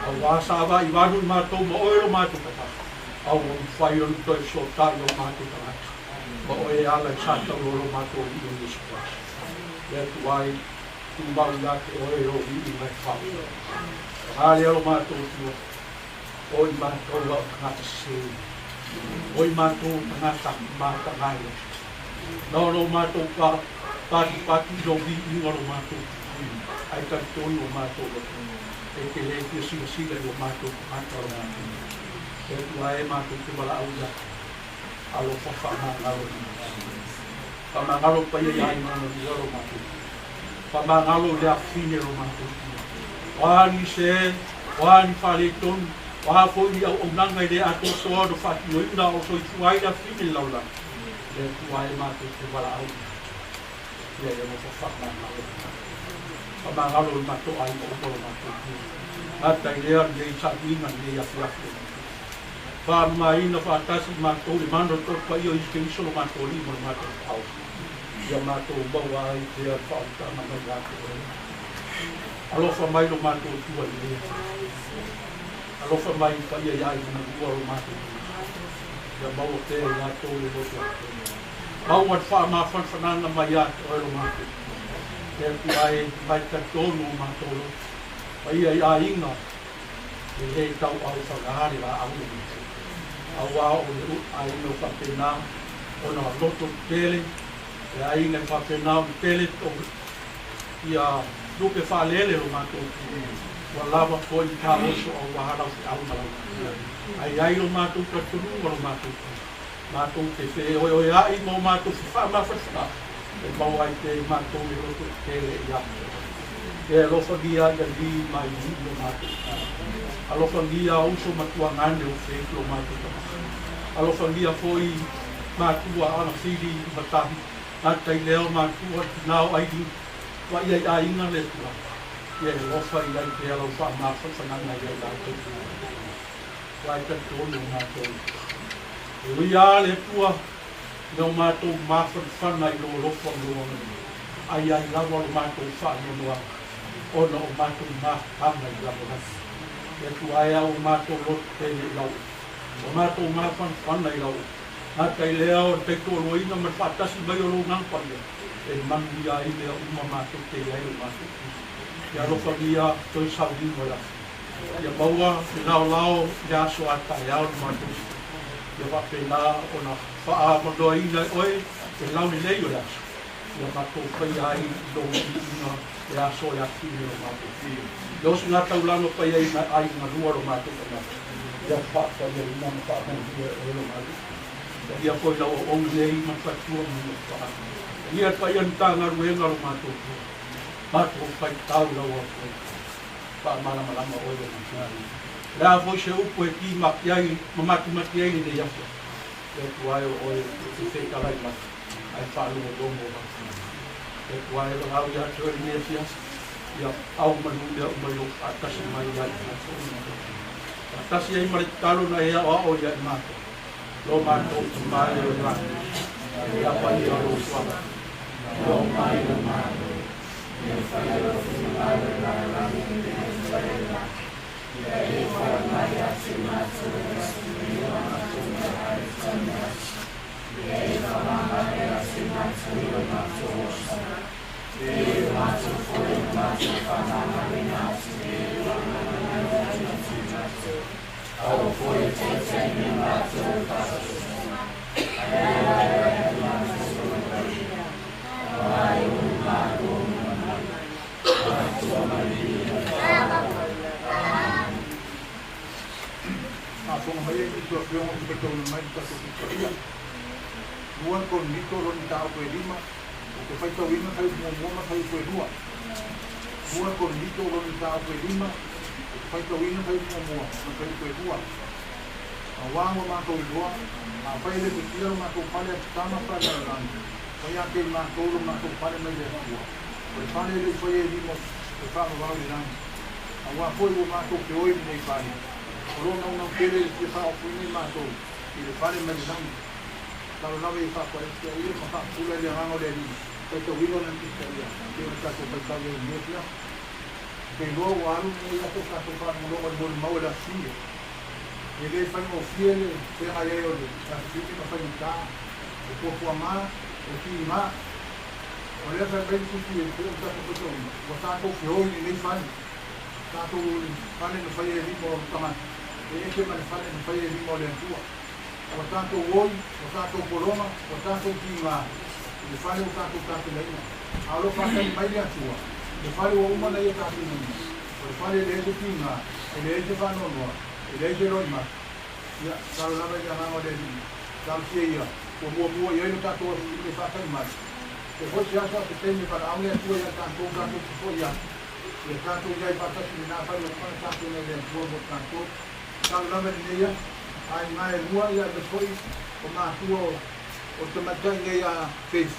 Au wāsāwa i wāru i mātou mo oe lo mātou kata. Au o whai o toi so tai lo mātou tama. Mo oe ala i sātau lo mātou i o eus kutisi. Le tuai, tu mau ia te oe o i mai whau. Hale alo mātou tua. Oi mātou au ngata se. Oi mātou ngata māta ngai. Nō mātou ka pati no vi ingaro mātou. Ai ka tonu o mātou lotu. E te le kia sila o mātou mātou mātou. E tua e mātou te wala au ya. Alo whawha ngaro ni. Pamangalo pa ia ai mana ni aro mātou. Pamangalo lea whine o mātou. Wani se, wani whale tonu, wahafo i au nanga i le ato soa no whaki o ina o soi fuai na whine laula. Le fuai mātou te wala au. Ia e mo whawha ngaro. Pamangalo i mātou ai o koro mātou. Ngata i lea ni sa inga ni a whiafi. Whamaina whaatasi mātou i mano tō pa i o iske isolo mātou i mo mātou au. Ia mātou baua ai te a whautanga mai mātou. Alofa mai lo mātou tua i lea. Alofa mai pa ia iai mana ua lo mātou. Ia maua te i mātou i loto. Mau at wha mā whanwhananga mai atu o lo mātou. Te atu ai mai katonu o mātou lo. Pa ia i a inga. E hei tau au whangahari la au ni mātou. Au au o le a inga whapena. O na loto tele. E a inga whapena o tele o ia lupe whaalele lo mātou. Wa lava foi ka oso o wahara o au malau. Ai lo mātou katonu o lo mātou. Mātou te whe oi oi ai mo mātou wha mawhawha. E mau ai te mātou me roto tele i atu. E alofa gia ia li mai ni lo mātou. Alofa gia uso matua ngane o whe lo mātou. Alofa gia foi mātua ana whiri i matahi. Nata i leo mātua nao ai di. Wa ia a inga le tua. Ia e lofa i ai te alau wha mawha whananga i ai lātou. Wai ta tōnu mātou. E ui a le tua, nau mātou mawha whana i lo lofa loa. Ai ai lawa o mātou whana noa. Ona o mātou mawhanga i lawa nasi. E tu ai au mātou lotu tene i lau. O mātou mawha whana i lau. Nata i lea o te tōru ina ma whatasi mai o lo ngangpania. E mangi a i lea uma mātou te iai o mātou. Ia rofa ia toi sauri mo la. Ia maua te nao lao le aso ata e ao mātou. Ia wapena o na wha mondoa ina oe e lau ni lei o le aso. Ia mātou whai ai lo ina le aso e ati o mātou. Ia osi ngā taulano whai ai na rua o mātou. Ia whaka ia ina ma whaka o lo mātou. Ia koi lau o lei ma whatua mo whaka. Ia pai antanga ruenga o mātou. Mātou whai tau lau a koe. Wha malama o eo mātou. Lea foi se upo e ki makiai, mamaki makiai ni te iasa. E tuai o e te whekalai maki. Ai whalu o domo o maki. E tuai o hau ia tue ni e fias. Ia au manu lea umayo atasi mai ai mātou. Atasi ai mare talo na ea o ia i mātou. Lo mātou tu mai o rātou. Ia pai a lo suama. Lo mai o mātou, e whai o whimai o rārangi te whai rā. Ia e whai mai a te mātou e suri o mātou e ai tānas. Ia e whai mai a te mātou o mātou o sana. Ia e mātou whai o mātou whanahari nātu e whanahari nātu te mātou. Au whai te tēne mātou kātou. Ia e mātou ai o mātou mātou Fonga mai e tua whionga ki katou na mai katou ki karia. Nuan kon nito roni tau koe lima, o ke whaitau ina kai mua kai koe rua. Nuan kon nito roni tau koe lima, o ke whaitau ina kai mua kai koe rua. A wāngo mātou i rua, a whaile te tira mātou pale a tama whaile a rani. Whai ake i mātou ro mātou pale mai le rua. Whai pale le whai e lima, e whāma wāu i rani. A wā poi o mātou ke oi nei pale. Corona una pele que fa o fui mato y le pare me dan la nave y fa por este ahí fa pula le rango de ni esto vivo en pistería que está con el cable de media que luego algo ya toca para luego el bol mau la silla y le fa no fiel se ha de la silla no fa nada o poco más o sí más o le fa 20 y el está con todo o está con hoy ni fan Tato fale no fai e limo taman. E eke mane fale no fai e limo le antua. O tato woi, o tato koroma, o tato kinga. Le fale o tato leina. Alo fale mai le antua. Le fale o uma na ia tato nini. O le fale le eke kinga. E le eke whanonoa. E le eke roima. Ia, taro lama i ananga le lini. Taro kia ia. O mua ia ino tato o le whakai mai. E hoi si asa te teme para aune atua ia tato kifo ia. E tanto ia i patasi ni nā whai o kona tanto nei le tua mo tanto. Tau lama ni neia, ai mai mua ia le foi o mātua o te matai nei a Faith.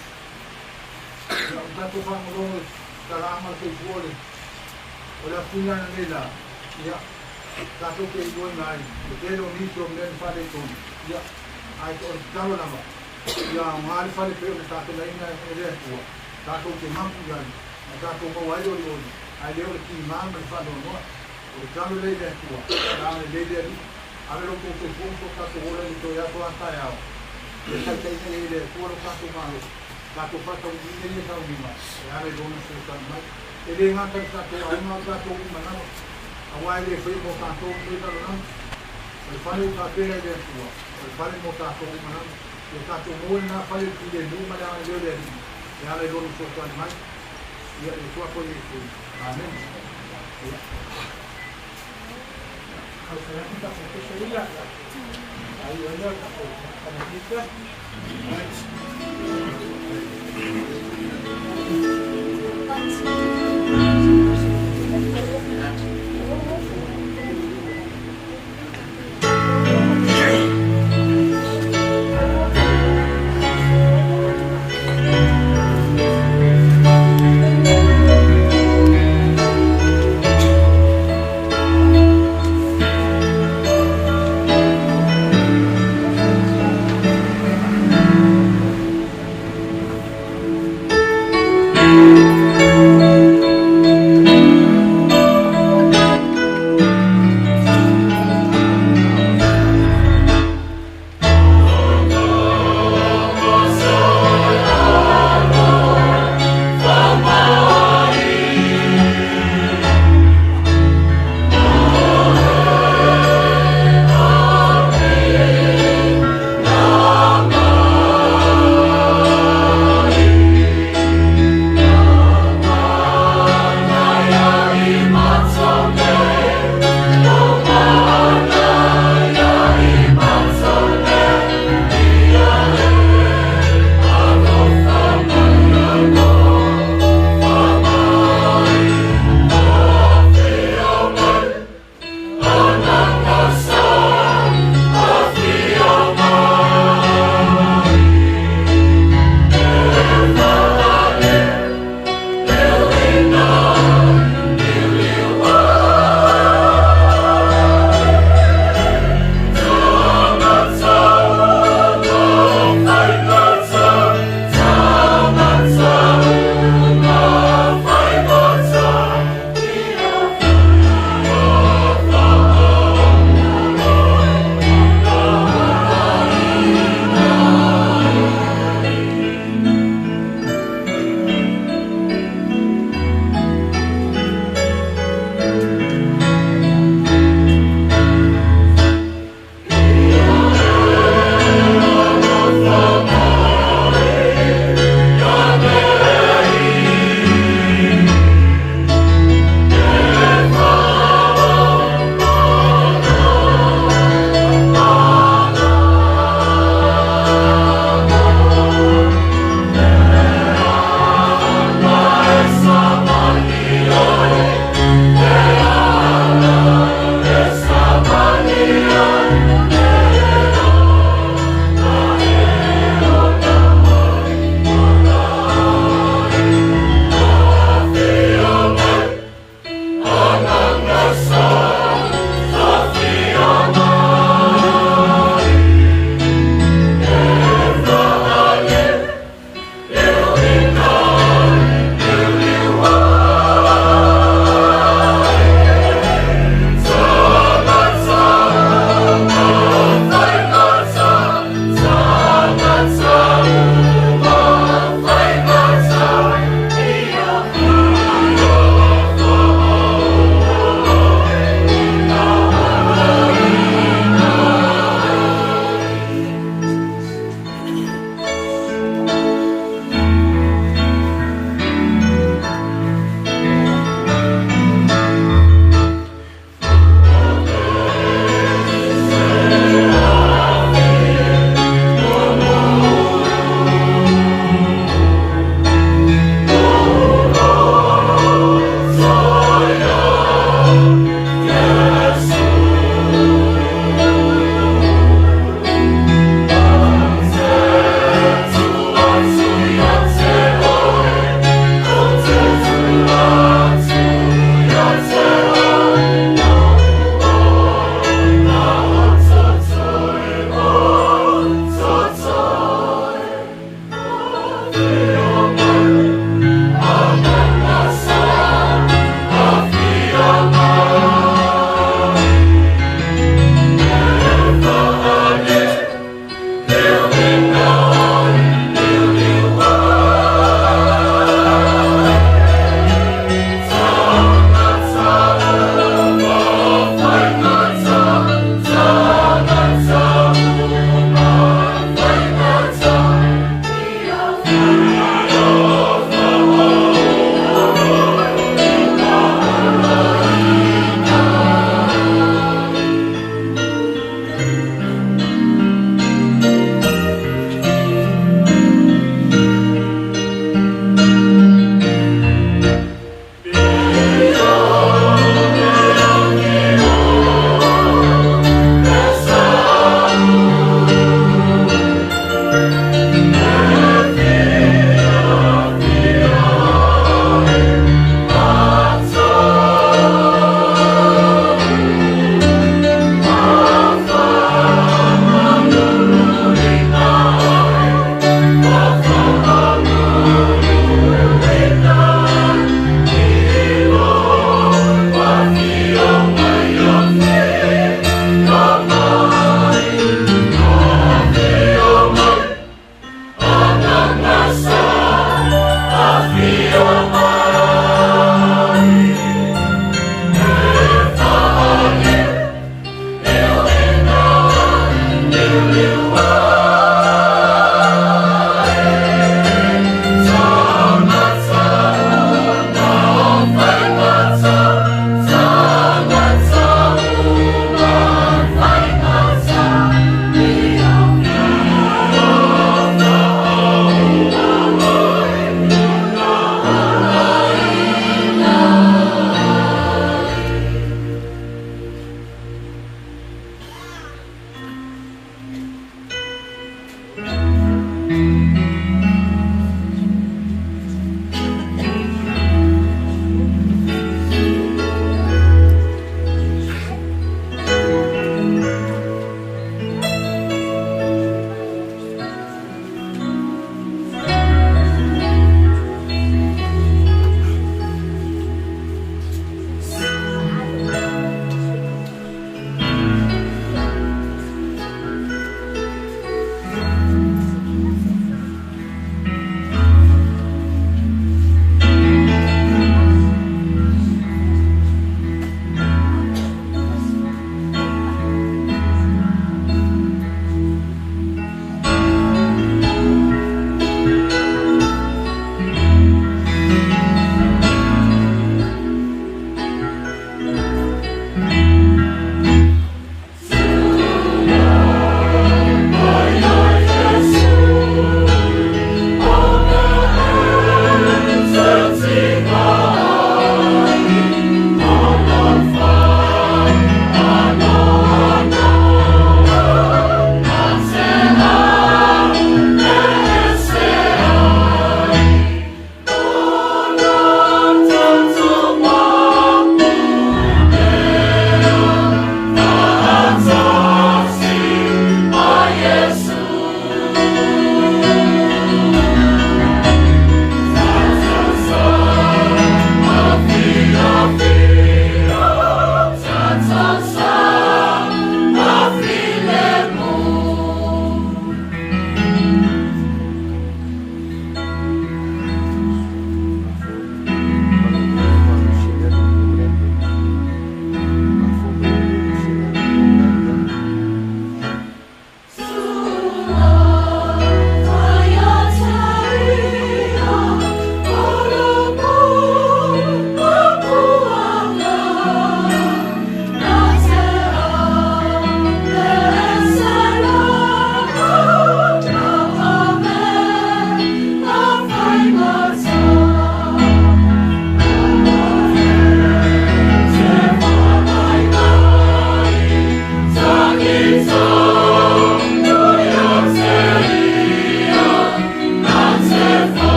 O tanto whangorongo ka rāma kei fuole. O le apunana nei la. Ia, tato kei goi mai. O tēro nito mea ni whare tonu. Ia, ai o talo lama. Ia, ngāri whare peo le tato leina e rea tua. Tato ke mampu iai. Tato mau ai ori ori. Ai leo le ki mama i whanonoa. O le talo lei lea tua. Rāme lei lea li. Ame lo kō kō kato ora ni toi ato antai ao. Le tai nei lea tua lo kato malo. Kato whata u ni nei tau ni mai. E ame rona se tanu mai. E le ngata i kato ai ngā kato u manama. A wai le whai mo kato u ni talo nama. O le whane u kato lea tua. O le whane mo kato u manama. E kato moe nā whai ki le numa le ame leo lea ni. E ame rona se tanu mai. Ia e tua koe e koe. Amen. Kalau saya minta foto saya ya. Ayo ada kalau kita.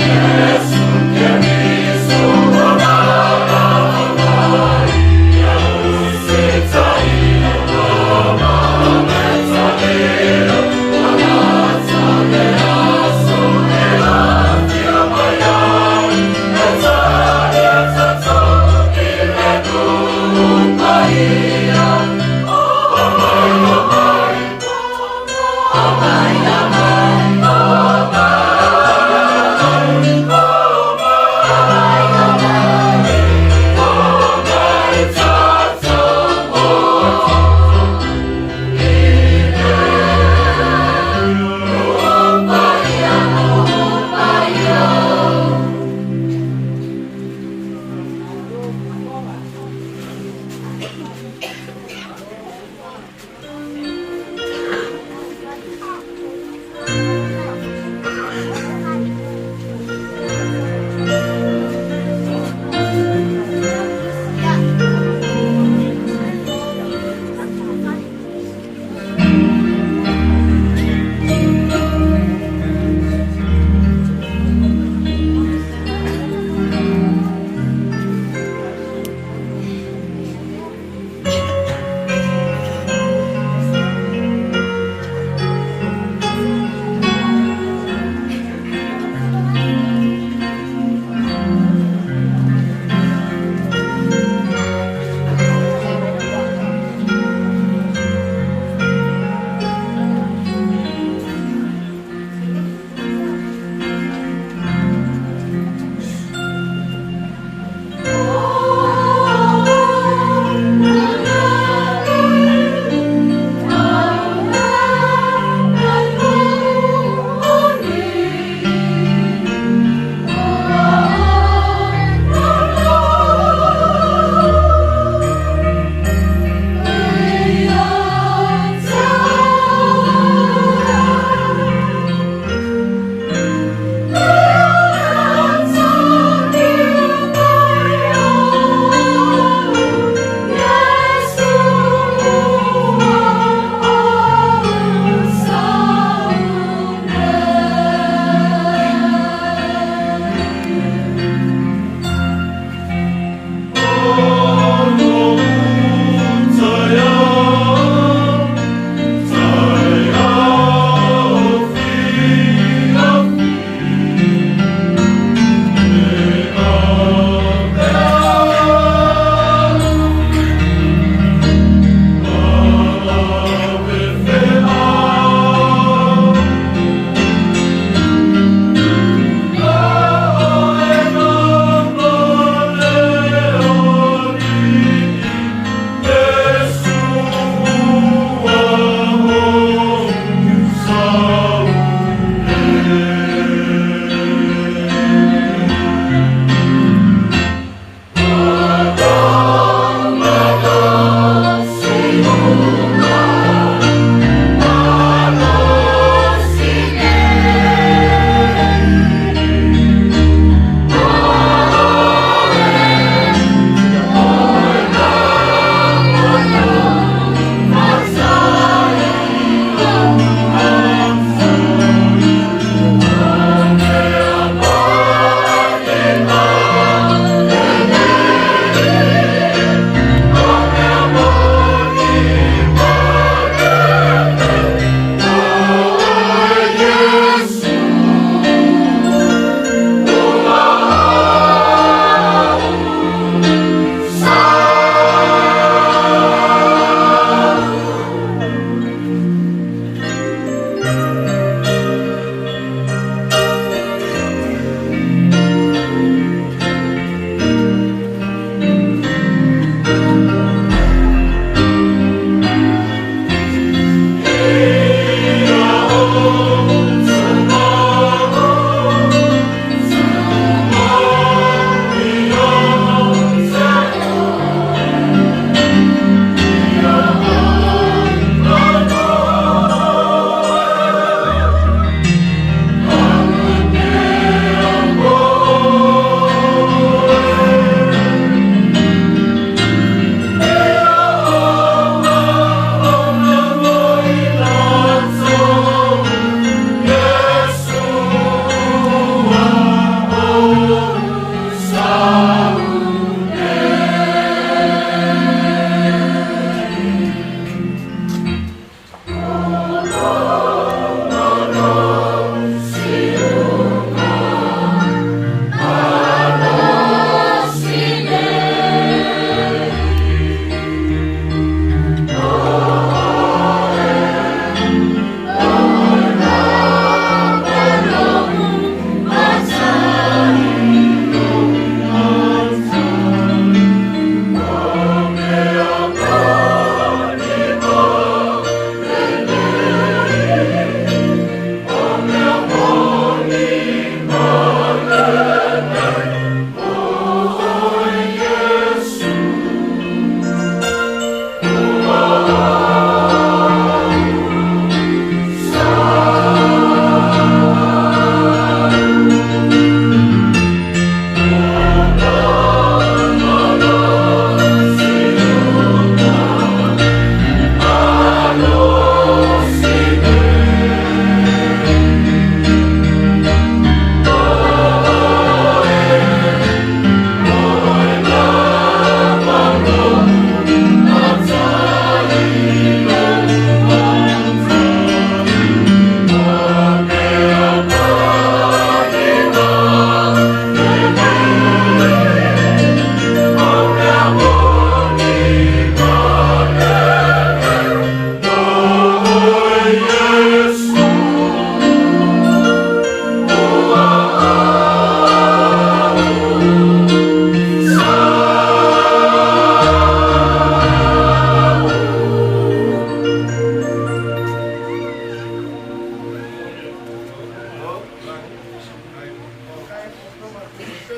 Yesu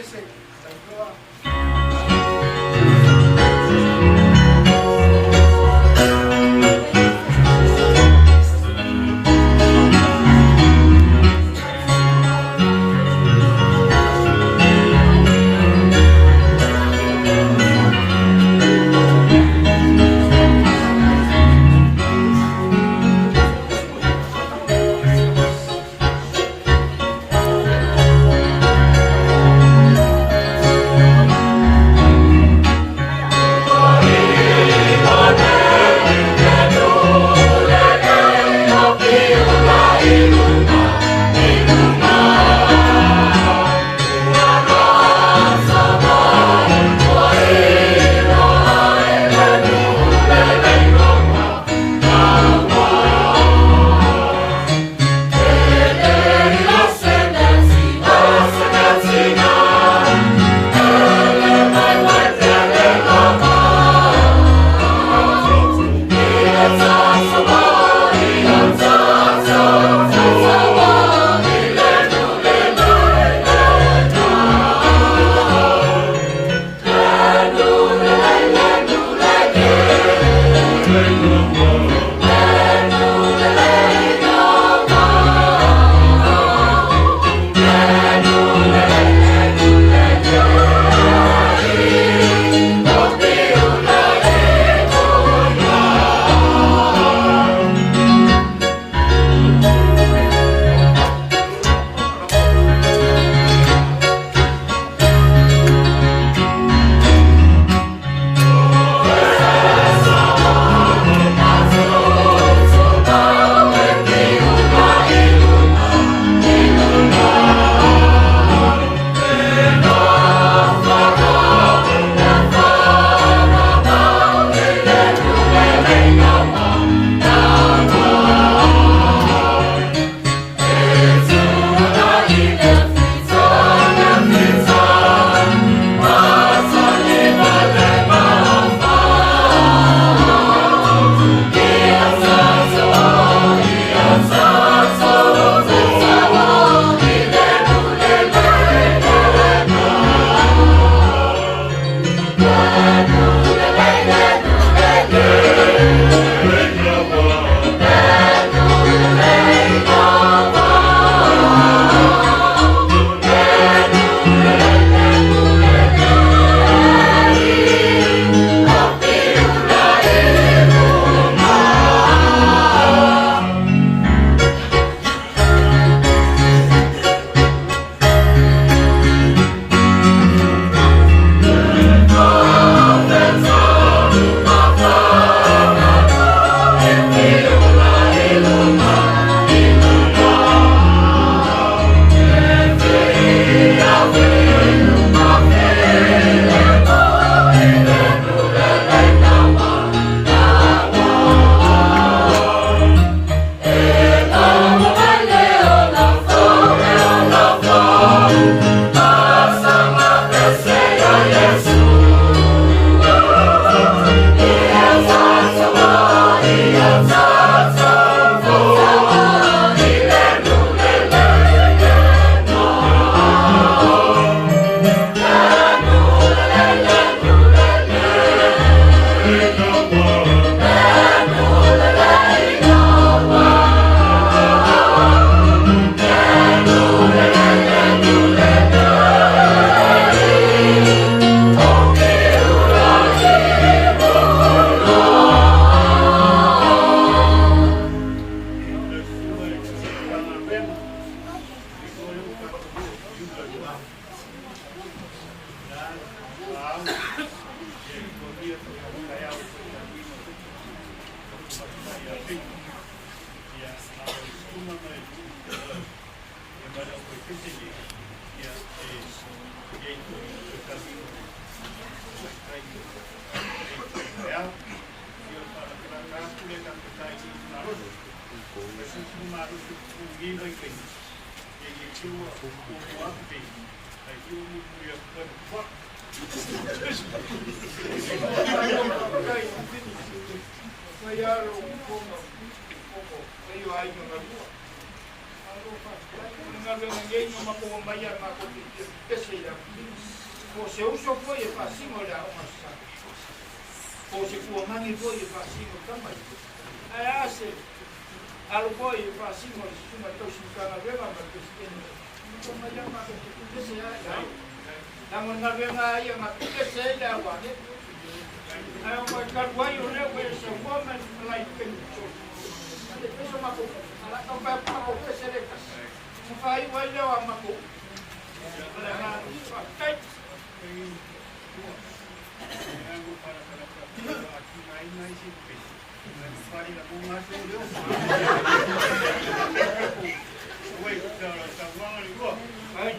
ese. Nga ngai no mako maya mako pese ya. Ko se uso foi e pasimo la o masa. Ko se ku mangi foi e pasimo tamai. Ai ase. Alo foi e pasimo suma to sukana vema ma pese. Ko maya mako pese ya. Namo nga venga ya ma pese ya wa ne. Ai o ka wai o ne we se woman like so. Eso mako ala to pa mako pese de kas. Fai wai leo a mako. Ala na kai. Aqui mais de peixe. Fari la bunga tu leo. Wait, tá bom ali, ó. Ai.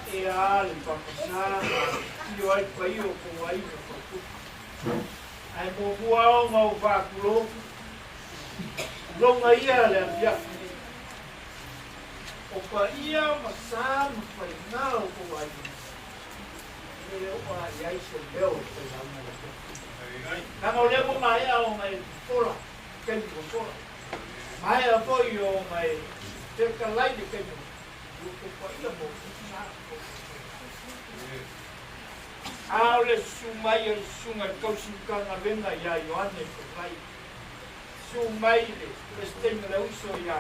e a le papasa i o ai pai o ko ai o ko ai mo bua o mau va kulo lo ngai ale ia o pa ia masa mo pai na o ko ai e o ai ai se leo pe la mo na mo le mo mai o mai fola ke mo fola mai a foi o mai te ka lai de ke mo ko pa ia mo Aule sumai el sunga kausinkanga venga ya Ioane Tokai. Sumai le esteng le uso ya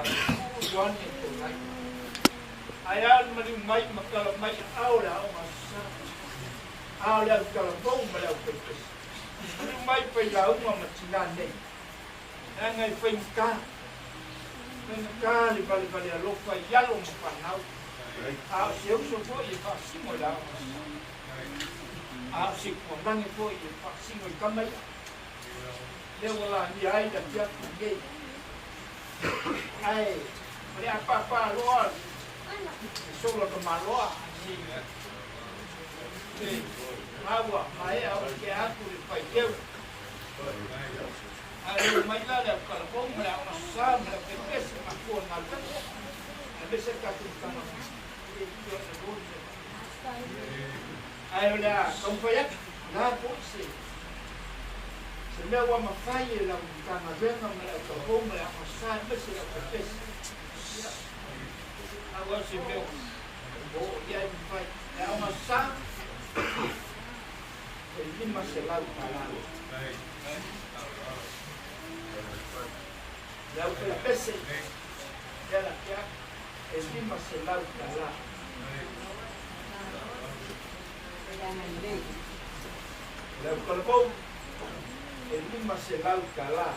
Ioane Tokai. Ayan mali mai makala mai aula o masa. Aula kala bom mala o pes. Mali mai pe la uma matina nei. Ngai fenka. Fenka li vale lo fa yalo mpanau. A se uso foi e fa simola. A si kondangi po i paksingo i kamai. Leo wala ni ai da tia kungei. Ai, mari apa loa. Solo ka maloa si. Awa, mai au ke aku i pai teu. Ai, mai la da kala pong mala ona sa mala ke pes ma ko na ka. Bese ka tu kana. Ai olha, como foi aqui? Lá pode se meu ama falha lá um cana vendo mas o como é a passar mas se acontece agora se meu vou e aí vai é uma sá ele mas se lá para lá já o que pense ela quer ele mas se lá para lá Leo kalabou, el lima se lauca lá.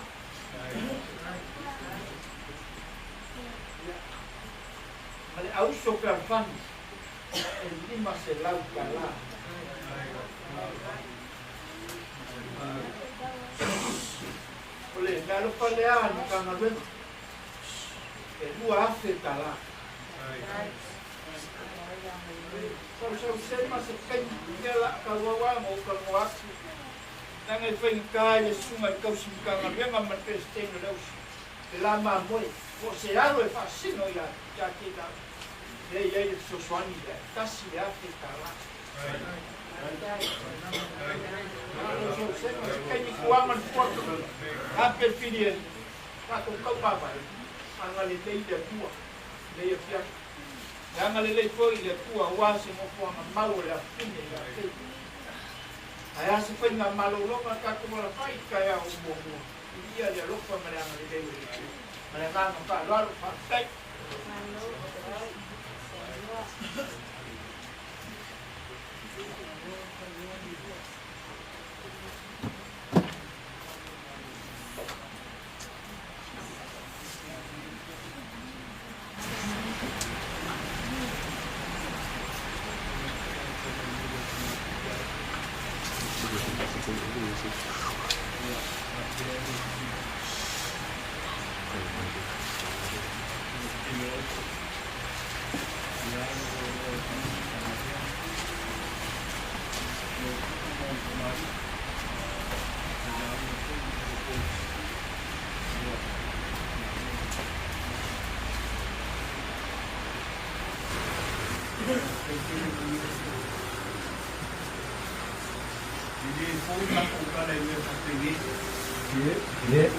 Mas a uso perfan, el lima se lauca lá. Olha, quero falar no canal, el lua afeta lá. Kalau saya masih kenyala kalau mau kalau aku, nangai pengkai sungai kau singkang ambil ngambil kristen leus, lama moi, kau searo fasino ya kita, ya sesuatu ya, kasih ya kita lah. Kalau saya masih kenyik kuaman kuat, hampir pilih, aku kau apa, angali dia tua, dia piak. Jangan lelai foi le tua wase mo po na mau le fine ya te. Aya se foi na malo lo ka ka mo la fai ka ya o mo. Ia le lo pa mara na le le. Mara na pa lo pa tai. Jadi pun nak buka dari satu ini. Ya.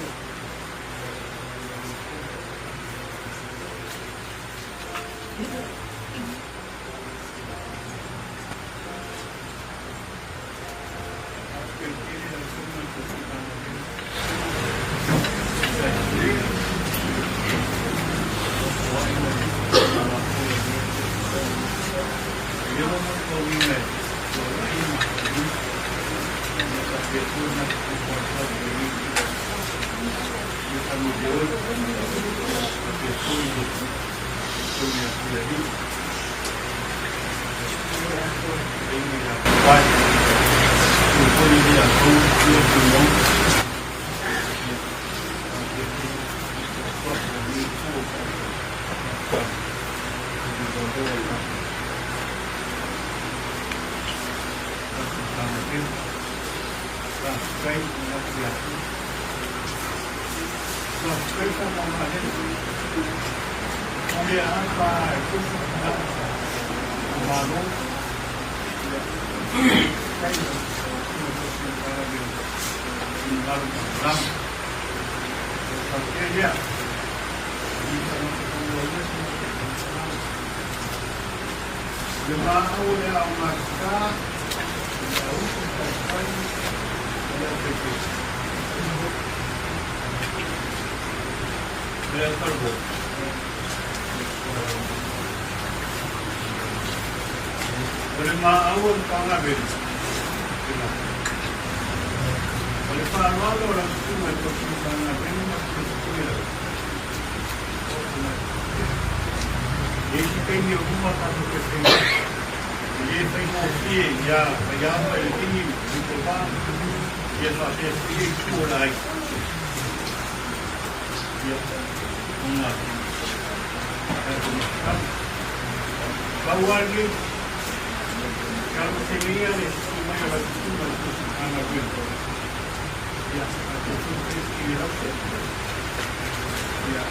Oleh maawal pangabil. Oleh pangabil orang itu macam pangabil macam itu. Ini kini rumah satu kesini. Ini saya mesti ya bayar ini untuk bang. Dia masih pergi sekolah. Ya, rumah. Bawa lagi. Kalau sini ni semua yang betul anak betul. Ya, betul sekali lah. Ya,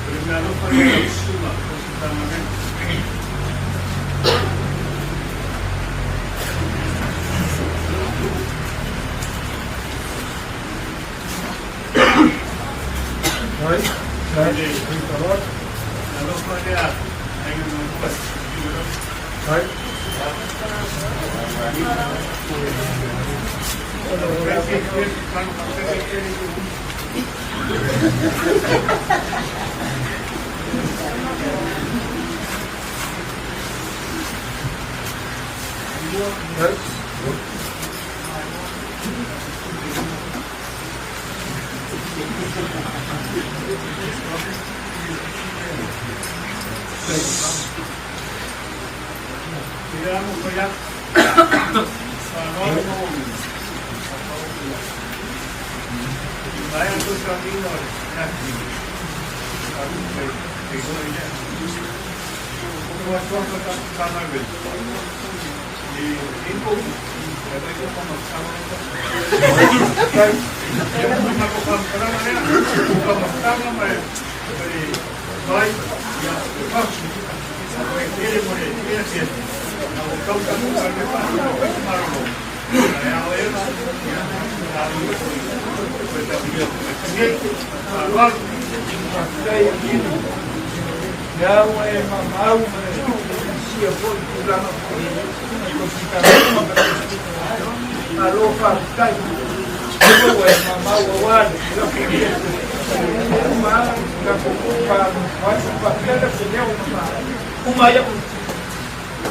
Primero para la suma,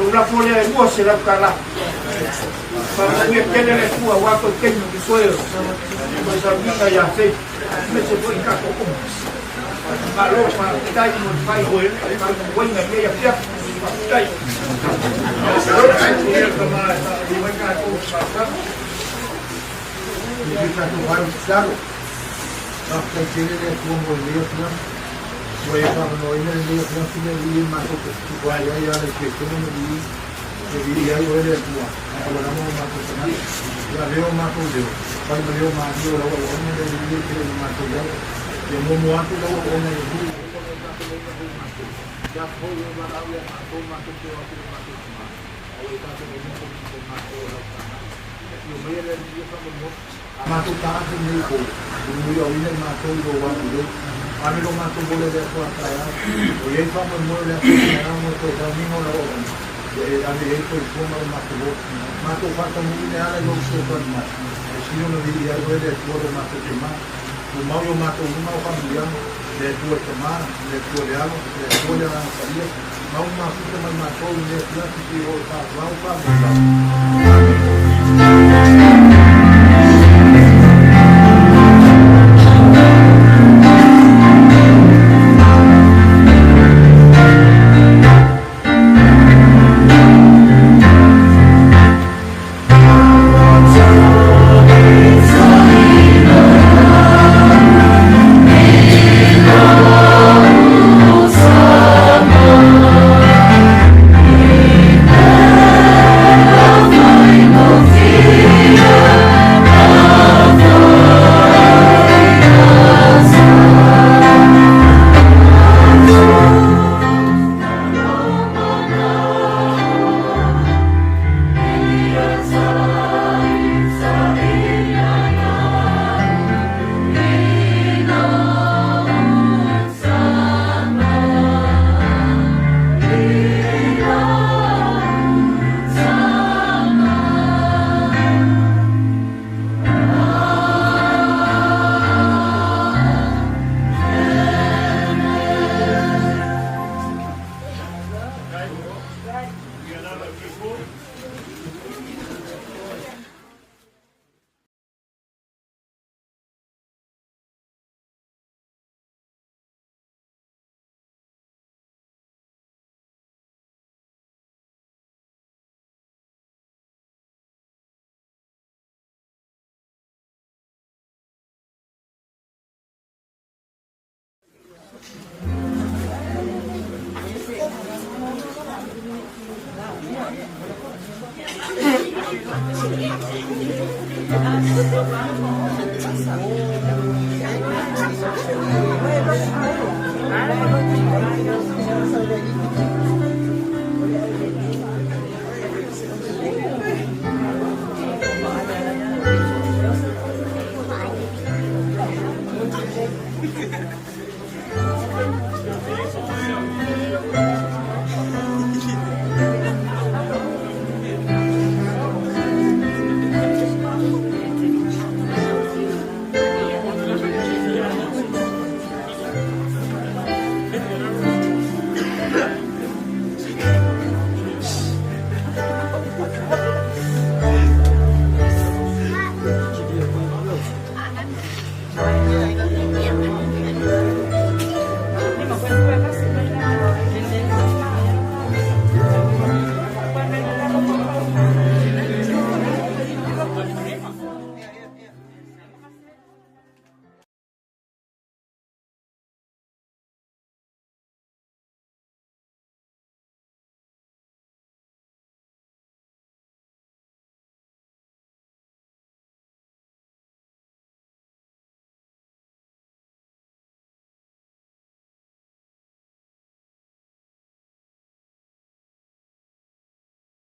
una folia de voz será cala. Para que tiene la tua guapo pequeño que suelo. Pues amiga ya sé. Me se fue caco como. Malo para estar en el país, para buena que ya fiat. Estai. Ahora hay que tomar esta buena caco para. Y está tu claro. Hasta que tiene como bolillo, voy a para no ir en el día que tiene bien más que tu vaya ya de que como me vi ya yo era tu ahora no más personal ya veo más de cuando veo más yo lo voy a ver el día que más ya yo no me hago lo voy a ver ya voy a ver a ver a tomar que yo a hacer más ahorita que me pongo más yo voy a ver el día cuando más tu está en el juego yo voy a ir más todo lo va a ver a mí lo más que vuelve de su atrás hoy es como el mueble aquí que no estoy camino la obra a mí esto es como el más que vos más que falta muy lineal y no se puede más si uno diría yo de tu otro más que más un mayo más que una familia de tu hermano de tu realo de tu de la familia más un más que más todo un día que yo para Bye. Thank you.